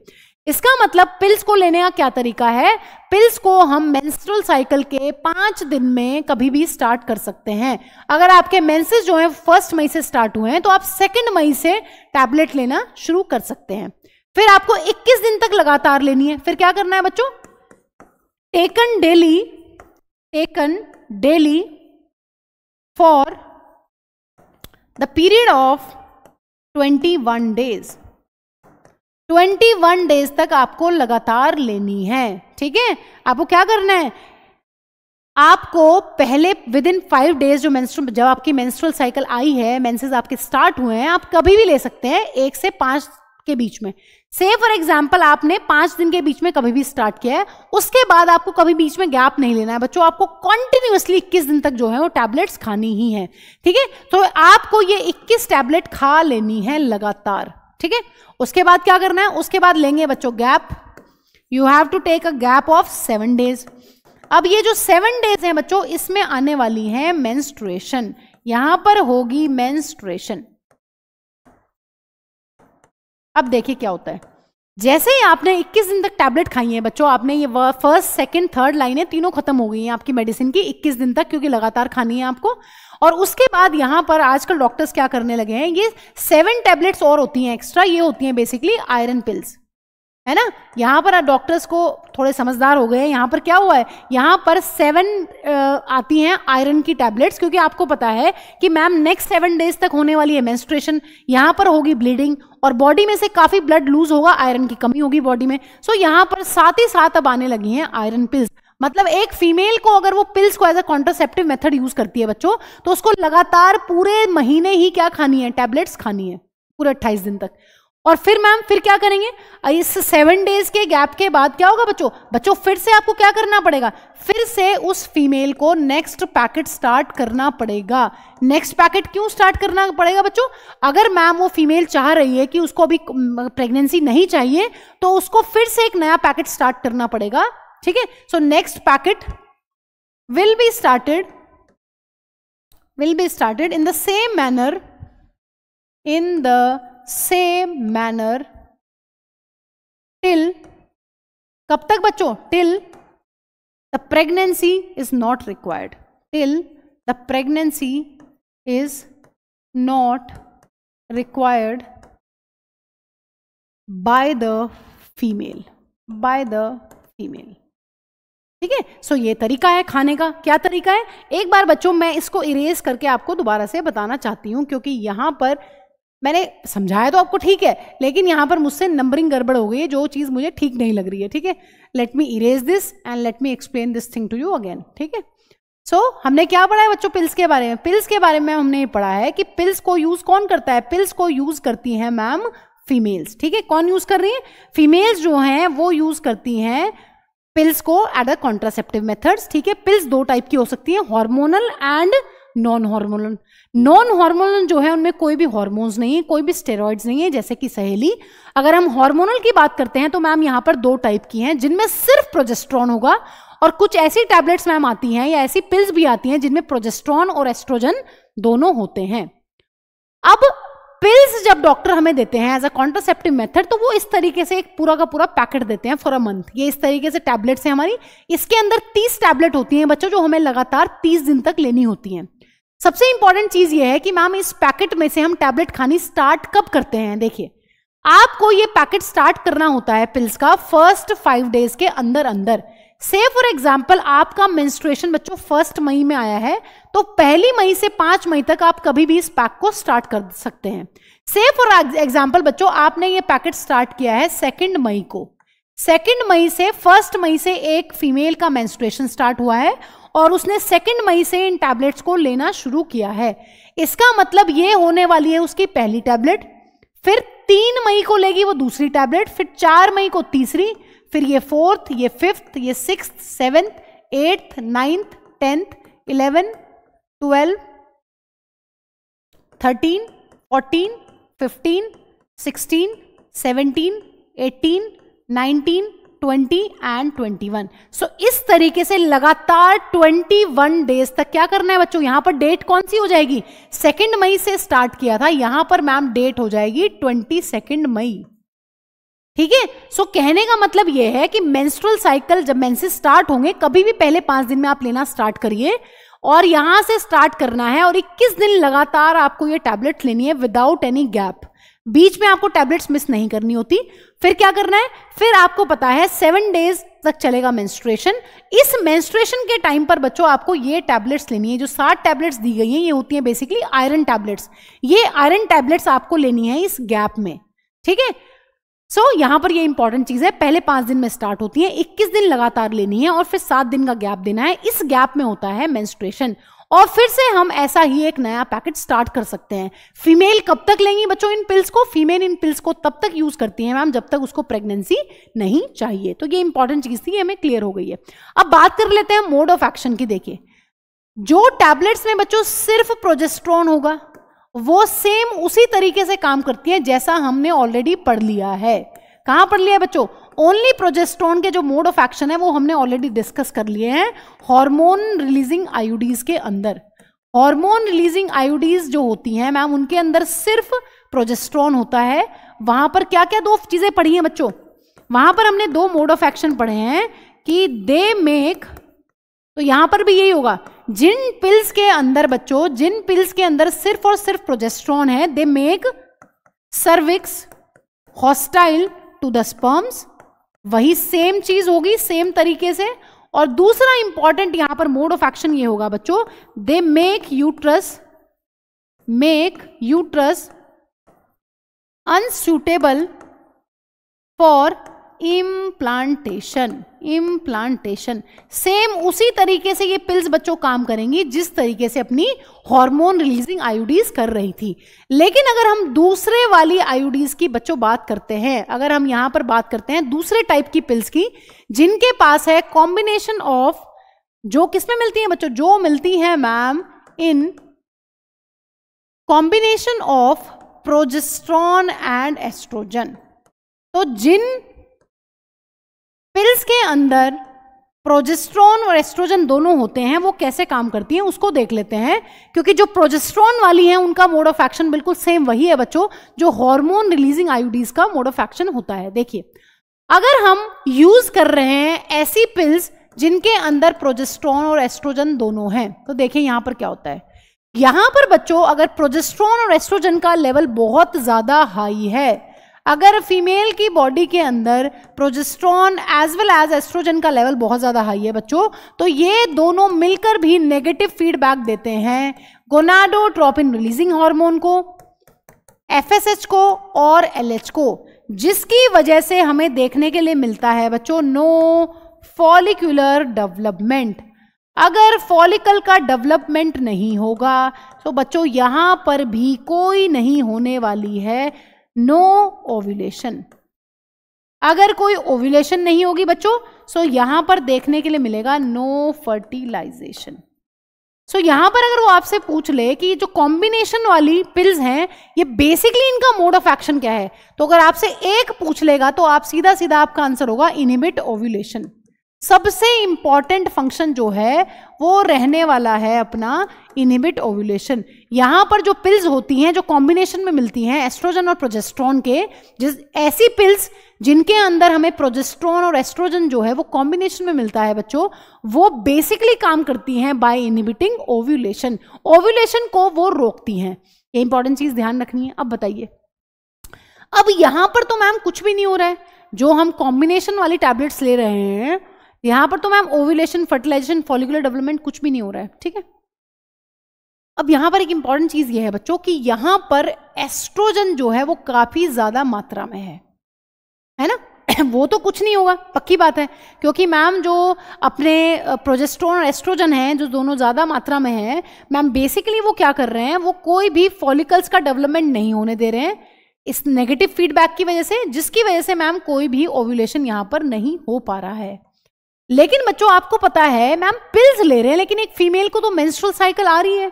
इसका मतलब पिल्स को लेने का क्या तरीका है, पिल्स को हम मेंस्ट्रुअल साइकिल के 5 दिन में कभी भी स्टार्ट कर सकते हैं। अगर आपके मेंसेस जो है 1 मई से स्टार्ट हुए हैं तो आप 2 मई से टैबलेट लेना शुरू कर सकते हैं। फिर आपको 21 दिन तक लगातार लेनी है। फिर क्या करना है बच्चों, taken daily for the period of 21 days। 21 days तक आपको लगातार लेनी है, ठीक है। आपको क्या करना है, आपको पहले विद इन 5 days जब आपकी मेंस्ट्रुअल साइकिल आई है, मेंसेस आपके स्टार्ट हुए हैं, आप कभी भी ले सकते हैं 1 से 5 के बीच में। से फॉर एग्जाम्पल आपने 5 दिन के बीच में कभी भी स्टार्ट किया है, उसके बाद आपको कभी बीच में गैप नहीं लेना है बच्चों, आपको कॉन्टिन्यूअसली 21 दिन तक जो है वो टैबलेट्स खानी ही है, ठीक है। तो आपको ये 21 टैबलेट खा लेनी है लगातार, ठीक है। उसके बाद क्या करना है, उसके बाद लेंगे बच्चों gap, you have to take a gap of 7 days। अब ये जो 7 days हैं बच्चों इसमें आने वाली है मेंस्ट्रुएशन, यहां पर होगी मेंस्ट्रुएशन। अब देखिए क्या होता है, जैसे ही आपने 21 दिन तक टैबलेट खाई है बच्चों, आपने ये 1st, 2nd, 3rd लाइनें तीनों खत्म हो गई हैं आपकी मेडिसिन की 21 दिन तक, क्योंकि लगातार खानी है आपको। और उसके बाद यहां पर आजकल डॉक्टर्स क्या करने लगे हैं, ये 7 टैबलेट्स और होती हैं एक्स्ट्रा, ये होती हैं बेसिकली आयरन पिल्स, है ना। यहां पर डॉक्टर्स को थोड़े समझदार हो गए हैं, यहां पर क्या हुआ है, यहां पर 7 आती हैं आयरन की टैबलेट्स, क्योंकि आपको पता है कि मैम नेक्स्ट 7 days तक होने वाली है मेंस्ट्रुएशन, यहां पर होगी ब्लीडिंग और बॉडी में से काफी ब्लड लूज होगा, आयरन की कमी होगी बॉडी में। सो यहां पर साथ ही साथ अब आने लगी हैं आयरन पिल्स। मतलब एक फीमेल को अगर वो पिल्स को as a contraceptive method use करती है बच्चों, तो उसको लगातार पूरे महीने ही क्या खानी है, टैबलेट्स खानी है पूरे 28 दिन तक। और फिर मैम फिर क्या करेंगे, इस 7 डेज के गैप के बाद क्या होगा बच्चों फिर से आपको क्या करना पड़ेगा, फिर से उस फीमेल को नेक्स्ट पैकेट स्टार्ट करना पड़ेगा। नेक्स्ट पैकेट क्यों स्टार्ट करना पड़ेगा बच्चों, अगर मैम वो फीमेल चाह रही है कि उसको अभी प्रेगनेंसी नहीं चाहिए, तो उसको फिर से एक नया पैकेट स्टार्ट करना पड़ेगा, ठीक है। So next packet will be started in the same manner till, कब तक बच्चों, till the pregnancy is not required, till the pregnancy is not required by the female, ठीक है। सो ये तरीका है खाने का। क्या तरीका है, एक बार बच्चों मैं इसको इरेज करके आपको दोबारा से बताना चाहती हूं, क्योंकि यहां पर मैंने समझाया तो आपको ठीक है, लेकिन यहां पर मुझसे नंबरिंग गड़बड़ हो गई है, जो चीज मुझे ठीक नहीं लग रही है, ठीक है। Let me erase this and let me explain this thing to you again, ठीक है। सो हमने क्या पढ़ा है बच्चों पिल्स के बारे में, पिल्स के बारे में हमने ये पढ़ा है कि पिल्स को यूज कौन करता है, पिल्स को यूज करती हैं मैम फीमेल्स, ठीक है। कौन यूज कर रही है, फीमेल्स जो हैं वो यूज करती हैं पिल्स को एट अ कॉन्ट्रासेप्टिव मेथड्स, ठीक है। पिल्स 2 टाइप की हो सकती हैं, hormonal and non hormonal. Non hormonal जो है उनमें कोई भी हार्मोन्स नहीं है, कोई भी स्टेरॉइड्स नहीं है, जैसे कि सहेली। अगर हम हार्मोनल की बात करते हैं तो मैम यहाँ पर 2 टाइप की हैं, जिनमें सिर्फ प्रोजेस्ट्रॉन होगा, और कुछ ऐसी टैबलेट्स मैम आती हैं या ऐसी पिल्स भी आती हैं जिनमें प्रोजेस्ट्रॉन और एस्ट्रोजन दोनों होते हैं। अब पिल्स जब डॉक्टर हमें देते हैं एज अ कॉन्ट्रासेप्टिव मेथड, तो वो इस तरीके से एक पूरा का पूरा पैकेट देते हैं फॉर अ मंथ। ये इस तरीके से टैबलेट्स हैं हमारी, इसके अंदर 30 टैबलेट होती हैं बच्चों, जो हमें लगातार 30 दिन तक लेनी होती हैं। सबसे इंपॉर्टेंट चीज ये है कि मैम इस पैकेट में से हम टैबलेट खानी स्टार्ट कब करते हैं। देखिए, आपको ये पैकेट स्टार्ट करना होता है पिल्स का फर्स्ट 5 डेज के अंदर अंदर। से फॉर एग्जाम्पल आपका मेंस्ट्रुएशन बच्चों 1 मई में आया है, तो 1 मई से 5 मई तक आप कभी भी इस पैक को स्टार्ट कर सकते हैं। से फॉर एग्जाम्पल बच्चों आपने ये पैकेट स्टार्ट किया है 2 मई को, 2 मई से 1 मई से एक फीमेल का मेंस्ट्रुएशन स्टार्ट हुआ है और उसने 2 मई से इन टैबलेट्स को लेना शुरू किया है। इसका मतलब ये होने वाली है उसकी पहली टैबलेट, फिर 3 मई को लेगी वो दूसरी टैबलेट, फिर 4 मई को तीसरी, फिर ये 4th, ये 5th, ये 6th, 7th, 8th, 9th, 10th, 11th, 12th, 13, 14, 15, 16, 17, 18, 19, 20 and 21। सो इस तरीके से लगातार 21 डेज तक क्या करना है बच्चों। यहां पर डेट कौन सी हो जाएगी, 2 मई से स्टार्ट किया था, यहां पर मैम डेट हो जाएगी 22 मई, ठीक है। सो कहने का मतलब यह है कि मेंस्ट्रुअल साइकिल जब मेंसेस स्टार्ट होंगे, कभी भी पहले 5 दिन में आप लेना स्टार्ट करिए, और यहां से स्टार्ट करना है, और 21 दिन लगातार आपको ये टैबलेट लेनी है विदाउट एनी गैप, बीच में आपको टैबलेट्स मिस नहीं करनी होती। फिर क्या करना है, फिर आपको पता है 7 डेज तक चलेगा मेंस्ट्रुएशन। इस मेंस्ट्रुएशन के टाइम पर बच्चों आपको ये टैबलेट्स लेनी है, जो 7 टैबलेट्स दी गई हैं ये होती हैं बेसिकली आयरन टैबलेट्स। ये आयरन टैबलेट्स आपको लेनी है इस गैप में, ठीक है। सो यहां पर ये इंपॉर्टेंट चीज है, पहले 5 दिन में स्टार्ट होती है, 21 दिन लगातार लेनी है, और फिर 7 दिन का गैप देना है। इस गैप में होता है मेंस्ट्रुएशन, और फिर से हम ऐसा ही एक नया पैकेट स्टार्ट कर सकते हैं। फीमेल कब तक लेंगी बच्चों इन पिल्स को, फीमेल इन पिल्स को तब तक यूज करती है मैम जब तक उसको प्रेगनेंसी नहीं चाहिए। तो ये इंपॉर्टेंट चीज थी, हमें क्लियर हो गई है। अब बात कर लेते हैं मोड ऑफ एक्शन की। देखिए, जो टैबलेट्स में बच्चों सिर्फ प्रोजेस्ट्रॉन होगा, वो सेम उसी तरीके से काम करती है जैसा हमने ऑलरेडी पढ़ लिया है। कहां पढ़ लिया है बच्चों, ओनली प्रोजेस्ट्रॉन के जो मोड ऑफ एक्शन है वो हमने ऑलरेडी डिस्कस कर लिए हैं हार्मोन रिलीजिंग आईयूडीज के अंदर। हार्मोन रिलीजिंग आईयूडीज जो होती हैं मैम, उनके अंदर सिर्फ प्रोजेस्ट्रॉन होता है। वहां पर क्या क्या 2 चीजें पढ़ी हैं बच्चों, वहां पर हमने 2 मोड ऑफ एक्शन पढ़े हैं कि दे मेक, तो यहां पर भी यही होगा, जिन पिल्स के अंदर बच्चों, जिन पिल्स के अंदर सिर्फ और सिर्फ प्रोजेस्ट्रॉन है, they make cervix hostile to the sperms, वही सेम चीज होगी सेम तरीके से। और दूसरा इंपॉर्टेंट यहां पर मोड ऑफ एक्शन ये होगा बच्चों, they make uterus unsuitable for implantation same उसी तरीके से ये पिल्स बच्चों काम करेंगी जिस तरीके से अपनी हार्मोन रिलीजिंग आईयूडीज कर रही थी। लेकिन अगर हम दूसरे वाली आईयूडीज की बच्चों बात करते हैं, अगर हम यहां पर बात करते हैं दूसरे टाइप की पिल्स की जिनके पास है कॉम्बिनेशन ऑफ, जो किसमें मिलती है बच्चों, जो मिलती है ma'am in combination of progesterone and estrogen. तो जिन पिल्स के अंदर प्रोजेस्टेरॉन और एस्ट्रोजन दोनों होते हैं वो कैसे काम करती हैं उसको देख लेते हैं, क्योंकि जो प्रोजेस्टेरॉन वाली हैं उनका मोड ऑफ एक्शन बिल्कुल सेम वही है बच्चों जो हार्मोन रिलीजिंग आईयूडीज का मोड ऑफ एक्शन होता है। देखिए, अगर हम यूज कर रहे हैं ऐसी पिल्स जिनके अंदर प्रोजेस्टेरॉन और एस्ट्रोजन दोनों हैं, तो देखिए यहां पर क्या होता है। यहां पर बच्चों अगर प्रोजेस्टेरॉन और एस्ट्रोजन का लेवल बहुत ज्यादा हाई है, अगर फीमेल की बॉडी के अंदर progesterone as well as estrogen का लेवल बहुत ज्यादा हाई है बच्चों, तो ये दोनों मिलकर भी नेगेटिव फीडबैक देते हैं गोनाडोट्रोपिन रिलीजिंग हार्मोन को, एफएसएच को और एलएच को, जिसकी वजह से हमें देखने के लिए मिलता है बच्चों नो फॉलिक्यूलर डेवलपमेंट। अगर फॉलिकल का डेवलपमेंट नहीं होगा तो बच्चों यहां पर भी कोई नहीं होने वाली है नो ओव्यूलेशन। अगर कोई ओव्यूलेशन नहीं होगी बच्चों सो यहां पर देखने के लिए मिलेगा नो फर्टिलाइजेशन। सो यहां पर अगर वो आपसे पूछ ले कि जो कॉम्बिनेशन वाली पिल्स हैं ये बेसिकली इनका मोड ऑफ एक्शन क्या है, तो अगर आपसे एक पूछ लेगा तो आप सीधा सीधा आपका आंसर होगा इनहिबिट ओव्यूलेशन। सबसे इंपॉर्टेंट फंक्शन जो है वो रहने वाला है अपना इनहिबिट ओव्यूलेशन। यहां पर जो पिल्स होती हैं जो कॉम्बिनेशन में मिलती हैं एस्ट्रोजन और प्रोजेस्टेरॉन के, जिस ऐसी पिल्स जिनके अंदर हमें प्रोजेस्टेरॉन और एस्ट्रोजन जो है वो कॉम्बिनेशन में मिलता है बच्चों, वो बेसिकली काम करती हैं बाय इनहिबिटिंग ओव्यूलेशन। ओव्यूलेशन को वो रोकती हैं, ये इंपॉर्टेंट चीज ध्यान रखनी है। अब बताइए, अब यहां पर तो मैम कुछ भी नहीं हो रहा है, जो हम कॉम्बिनेशन वाली टैबलेट्स ले रहे हैं यहां पर तो ma'am ovulation, fertilization, follicular development कुछ भी नहीं हो रहा है, ठीक है। अब यहां पर एक इंपॉर्टेंट चीज ये है बच्चों कि यहां पर एस्ट्रोजन जो है वो काफी ज्यादा मात्रा में है ना। वो तो कुछ नहीं होगा, पक्की बात है, क्योंकि मैम जो अपने प्रोजेस्टेरॉन और एस्ट्रोजन हैं जो दोनों ज्यादा मात्रा में है, मैम बेसिकली वो क्या कर रहे हैं, वो कोई भी फॉलिकल्स का डेवलपमेंट नहीं होने दे रहे हैं इस नेगेटिव फीडबैक की वजह से, जिसकी वजह से मैम कोई भी ओव्यूलेशन यहां पर नहीं हो पा रहा है। लेकिन बच्चों आपको पता है मैम पिल्स ले रहे हैं, लेकिन एक फीमेल को तो मेंस्ट्रुअल साइकिल आ रही है,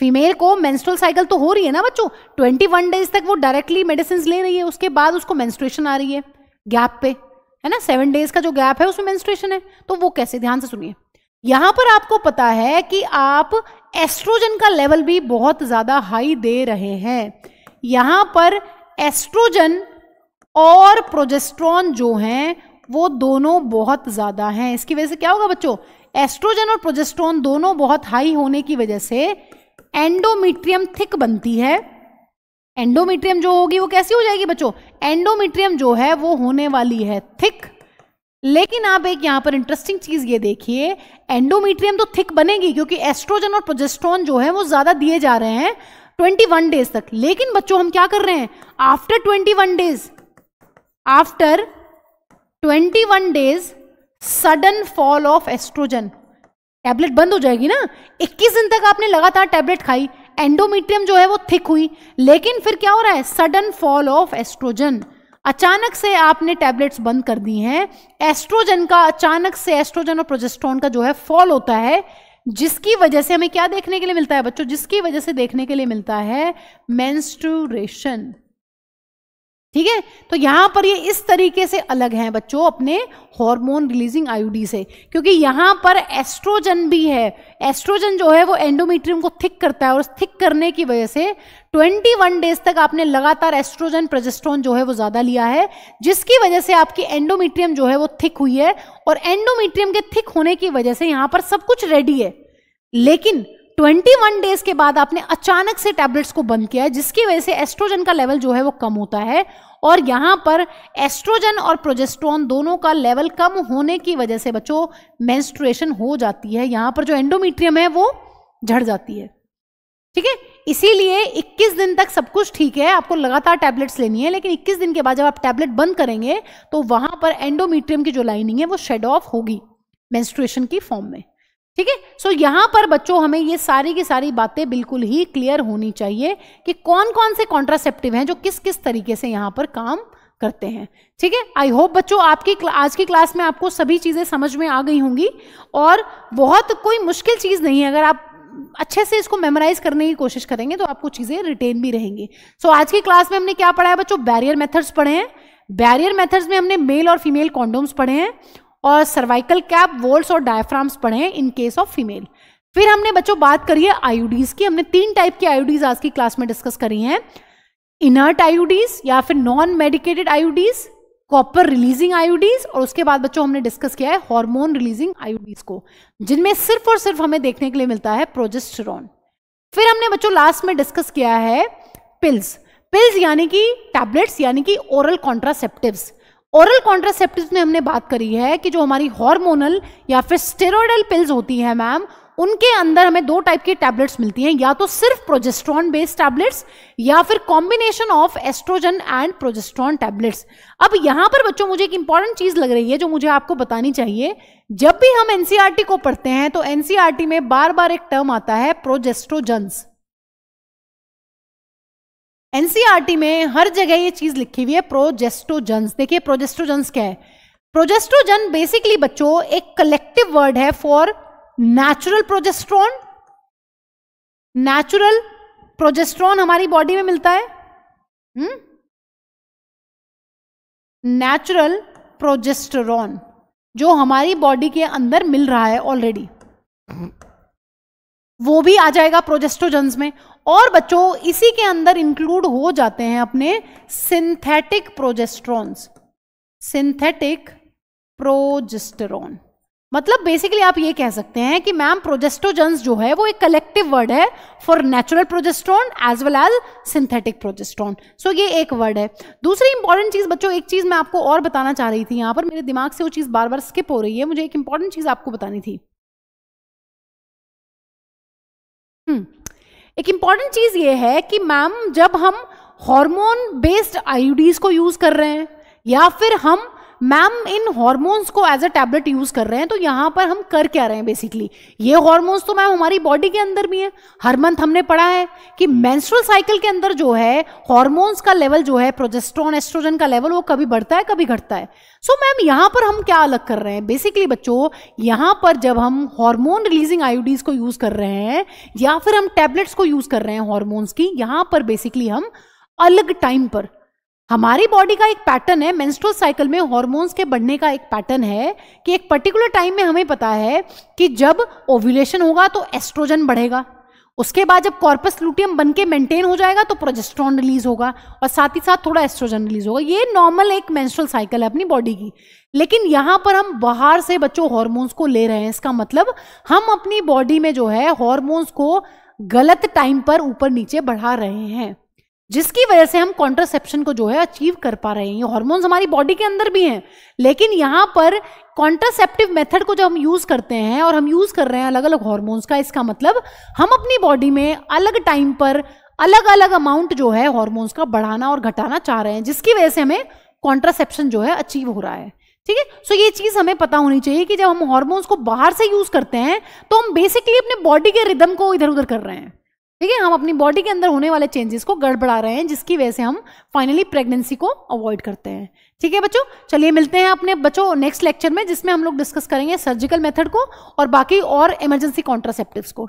फीमेल को मेंस्ट्रुअल साइकिल तो हो रही है ना बच्चों। 21 डेज तक वो डायरेक्टली मेडिसिन ले रही है, उसके बाद उसको मेंस्ट्रुएशन आ रही है गैप पे, है ना। 7 डेज का जो गैप है उसमें मेंस्ट्रुएशन है, तो वो कैसे, ध्यान से सुनिए। यहां पर आपको पता है कि आप एस्ट्रोजन का लेवल भी बहुत ज्यादा हाई दे रहे हैं। यहां पर एस्ट्रोजन और प्रोजेस्टेरॉन जो हैं वो दोनों बहुत ज्यादा हैं। इसकी वजह से क्या होगा बच्चों, एस्ट्रोजन और प्रोजेस्टेरॉन दोनों बहुत हाई होने की वजह से एंडोमेट्रियम थिक बनती है। एंडोमेट्रियम जो होगी वो कैसी हो जाएगी बच्चों, एंडोमेट्रियम जो है वो होने वाली है थिक। लेकिन आप एक यहां पर इंटरेस्टिंग चीज ये देखिए, एंडोमेट्रियम तो थिक बनेगी क्योंकि एस्ट्रोजन और प्रोजेस्टेरॉन जो है वो ज्यादा दिए जा रहे हैं 21 डेज तक। लेकिन बच्चों हम क्या कर रहे हैं, after 21 days sudden fall of oestrogen, tablet बंद हो जाएगी ना। 21 दिन तक आपने लगातार टैबलेट खाई, एंडोमेट्रियम जो है वो थिक हुई, लेकिन फिर क्या हो रहा है, सडन फॉल ऑफ एस्ट्रोजन। अचानक से आपने टैबलेट्स बंद कर दी हैं, एस्ट्रोजन का अचानक से एस्ट्रोजन और प्रोजेस्टेरॉन का जो है फॉल होता है, जिसकी वजह से हमें क्या देखने के लिए मिलता है बच्चों, जिसकी वजह से देखने के लिए मिलता है मेंस्ट्रुएशन। ठीक है, तो यहां पर ये इस तरीके से अलग हैं बच्चों अपने हार्मोन रिलीजिंग आईयूडी से, क्योंकि यहां पर एस्ट्रोजन भी है। एस्ट्रोजन जो है वो एंडोमेट्रियम को थिक करता है, और थिक करने की वजह से 21 डेज तक आपने लगातार एस्ट्रोजन प्रोजेस्टेरॉन जो है वो ज्यादा लिया है, जिसकी वजह से आपकी एंडोमेट्रियम जो है वो थिक हुई है। और एंडोमेट्रियम के थिक होने की वजह से यहां पर सब कुछ रेडी है, लेकिन 21 डेज के बाद आपने अचानक से टैबलेट्स को बंद किया है, जिसकी वजह से एस्ट्रोजन का लेवल जो है वो कम होता है। और यहां पर एस्ट्रोजन और प्रोजेस्टेरॉन दोनों का लेवल कम होने की वजह से बच्चों मेंस्ट्रुएशन हो जाती है। यहां पर जो एंडोमेट्रियम है वो झड़ जाती है। ठीक है। इसीलिए 21 दिन तक सब कुछ ठीक है, आपको लगातार टैबलेट्स लेनी है, लेकिन 21 दिन के बाद जब आप टैबलेट बंद करेंगे तो वहां पर एंडोमेट्रियम की जो लाइनिंग है वो शेड ऑफ होगी मेंस्ट्रुएशन की फॉर्म में। ठीक है। सो यहां पर बच्चों हमें ये सारी की सारी बातें बिल्कुल ही क्लियर होनी चाहिए कि कौन कौन से कॉन्ट्रासेप्टिव हैं जो किस किस तरीके से यहां पर काम करते हैं। ठीक है। आई होप बच्चों आपकी आज की क्लास में आपको सभी चीजें समझ में आ गई होंगी, और बहुत कोई मुश्किल चीज नहीं है। अगर आप अच्छे से इसको मेमोराइज करने की कोशिश करेंगे तो आपको चीजें रिटेन भी रहेंगी। सो आज की क्लास में हमने क्या पढ़ा है बच्चों? बैरियर मेथड्स पढ़े हैं। बैरियर मेथड्स में हमने मेल और फीमेल कॉन्डोम्स पढ़े हैं, और सर्वाइकल कैप, वोल्ट्स और डायफ्राम्स पढ़े हैं इन केस ऑफ फीमेल। फिर हमने बच्चों बात करी है आईयूडीज की। हमने 3 टाइप की आईयूडीज आज की क्लास में डिस्कस करी हैं, इनर्ट आईयूडीज या फिर non medicated IUDs, copper releasing IUDs, और उसके बाद बच्चों हमने डिस्कस किया है हार्मोन रिलीजिंग आईयूडीज को, जिनमें सिर्फ और सिर्फ हमें देखने के लिए मिलता है प्रोजेस्टेरॉन। फिर हमने बच्चों लास्ट में डिस्कस किया है पिल्स। पिल्स यानी कि टैबलेट्स, यानी कि ओरल कॉन्ट्रासेप्टिव्स। ओरल कॉन्ट्रासेप्टिव्स में हमने बात करी है कि जो हमारी हार्मोनल या फिर स्टेरॉइडल पिल्स होती हैं मैम, उनके अंदर हमें 2 टाइप की टैबलेट्स मिलती हैं, या तो सिर्फ प्रोजेस्टेरॉन बेस्ड टैबलेट्स या फिर combination of oestrogen and progesterone tablets. अब यहां पर बच्चों मुझे एक इंपॉर्टेंट चीज लग रही है जो मुझे आपको बतानी चाहिए। जब भी हम एनसीईआरटी को पढ़ते हैं तो एनसीईआरटी में बार बार एक टर्म आता है प्रोजेस्ट्रोजन्स। एनसीईआरटी में हर जगह ये चीज लिखी हुई है प्रोजेस्ट्रोजन्स। देखिए प्रोजेस्ट्रोजन्स क्या है? प्रोजेस्ट्रोजन बेसिकली बच्चों एक कलेक्टिव वर्ड है for natural progesterone. Natural progesterone हमारी बॉडी में मिलता है, नेचुरल प्रोजेस्टेरॉन जो हमारी बॉडी के अंदर मिल रहा है ऑलरेडी, वो भी आ जाएगा प्रोजेस्ट्रोजन्स में। और बच्चों इसी के अंदर इंक्लूड हो जाते हैं अपने सिंथेटिक प्रोजेस्ट्रॉन्स, सिंथेटिक प्रोजेस्टेरॉन। मतलब बेसिकली आप ये कह सकते हैं कि मैम प्रोजेस्ट्रोजन्स जो है वो एक कलेक्टिव वर्ड है for natural progesterone as well as synthetic progesterone. So ये एक वर्ड है। दूसरी इंपॉर्टेंट चीज बच्चों, एक चीज मैं आपको और बताना चाह रही थी, यहां पर मेरे दिमाग से वो चीज बार बार स्किप हो रही है, मुझे एक इंपॉर्टेंट चीज आपको बतानी थी। एक इंपॉर्टेंट चीज ये है कि मैम जब हम हार्मोन बेस्ड आईयूडीज को यूज कर रहे हैं या फिर हम मैम इन हॉर्मोन्स को एज अ टैबलेट यूज कर रहे हैं, तो यहां पर हम कर क्या रहे हैं? बेसिकली ये हॉर्मोन्स तो मैम हमारी बॉडी के अंदर भी है। हर मंथ हमने पढ़ा है कि मेंस्ट्रुअल साइकिल के अंदर जो है हॉर्मोन्स का लेवल जो है, प्रोजेस्टेरॉन एस्ट्रोजन का लेवल, वो कभी बढ़ता है कभी घटता है। सो मैम यहां पर हम क्या अलग कर रहे हैं? बेसिकली बच्चों यहां पर जब हम हार्मोन रिलीजिंग आईयूडीज को यूज कर रहे हैं या फिर हम टैबलेट्स को यूज कर रहे हैं हॉर्मोन्स की, यहां पर बेसिकली हम अलग टाइम पर, हमारी बॉडी का एक पैटर्न है मेंस्ट्रुअल साइकिल में, हार्मोन्स के बढ़ने का एक पैटर्न है कि एक पर्टिकुलर टाइम में हमें पता है कि जब ओव्यूलेशन होगा तो एस्ट्रोजन बढ़ेगा, उसके बाद जब कॉर्पस लूटियम बनके मेंटेन हो जाएगा तो प्रोजेस्टेरॉन रिलीज होगा, और साथ ही साथ थोड़ा एस्ट्रोजन रिलीज होगा। ये नॉर्मल एक मेंस्ट्रुअल साइकिल है अपनी बॉडी की। लेकिन यहां पर हम बाहर से बच्चों हार्मोन्स को ले रहे हैं। इसका मतलब हम अपनी बॉडी में जो है हार्मोन्स को गलत टाइम पर ऊपर नीचे बढ़ा रहे हैं, जिसकी वजह से हम कॉन्ट्रासेप्शन को जो है अचीव कर पा रहे हैं। ये हार्मोन्स हमारी बॉडी के अंदर भी हैं, लेकिन यहां पर कॉन्ट्रासेप्टिव मेथड को जब हम यूज करते हैं और हम यूज कर रहे हैं अलग अलग हार्मोन्स का, इसका मतलब हम अपनी बॉडी में अलग टाइम पर अलग अलग अमाउंट जो है हार्मोन्स का बढ़ाना और घटाना चाह रहे हैं, जिसकी वजह से हमें कॉन्ट्रासेप्शन जो है अचीव हो रहा है। ठीक है। सो ये चीज हमें पता होनी चाहिए कि जब हम हार्मोन्स को बाहर से यूज करते हैं तो हम बेसिकली अपने बॉडी के रिदम को इधर उधर कर रहे हैं। ठीक है, हम अपनी बॉडी के अंदर होने वाले चेंजेस को गड़बड़ा रहे हैं, जिसकी वजह से हम फाइनली प्रेगनेंसी को अवॉइड करते हैं। ठीक है बच्चों, चलिए मिलते हैं अपने बच्चों नेक्स्ट लेक्चर में, जिसमें हम लोग डिस्कस करेंगे सर्जिकल मेथड को और बाकी और इमरजेंसी कॉन्ट्रासेप्टिव्स को।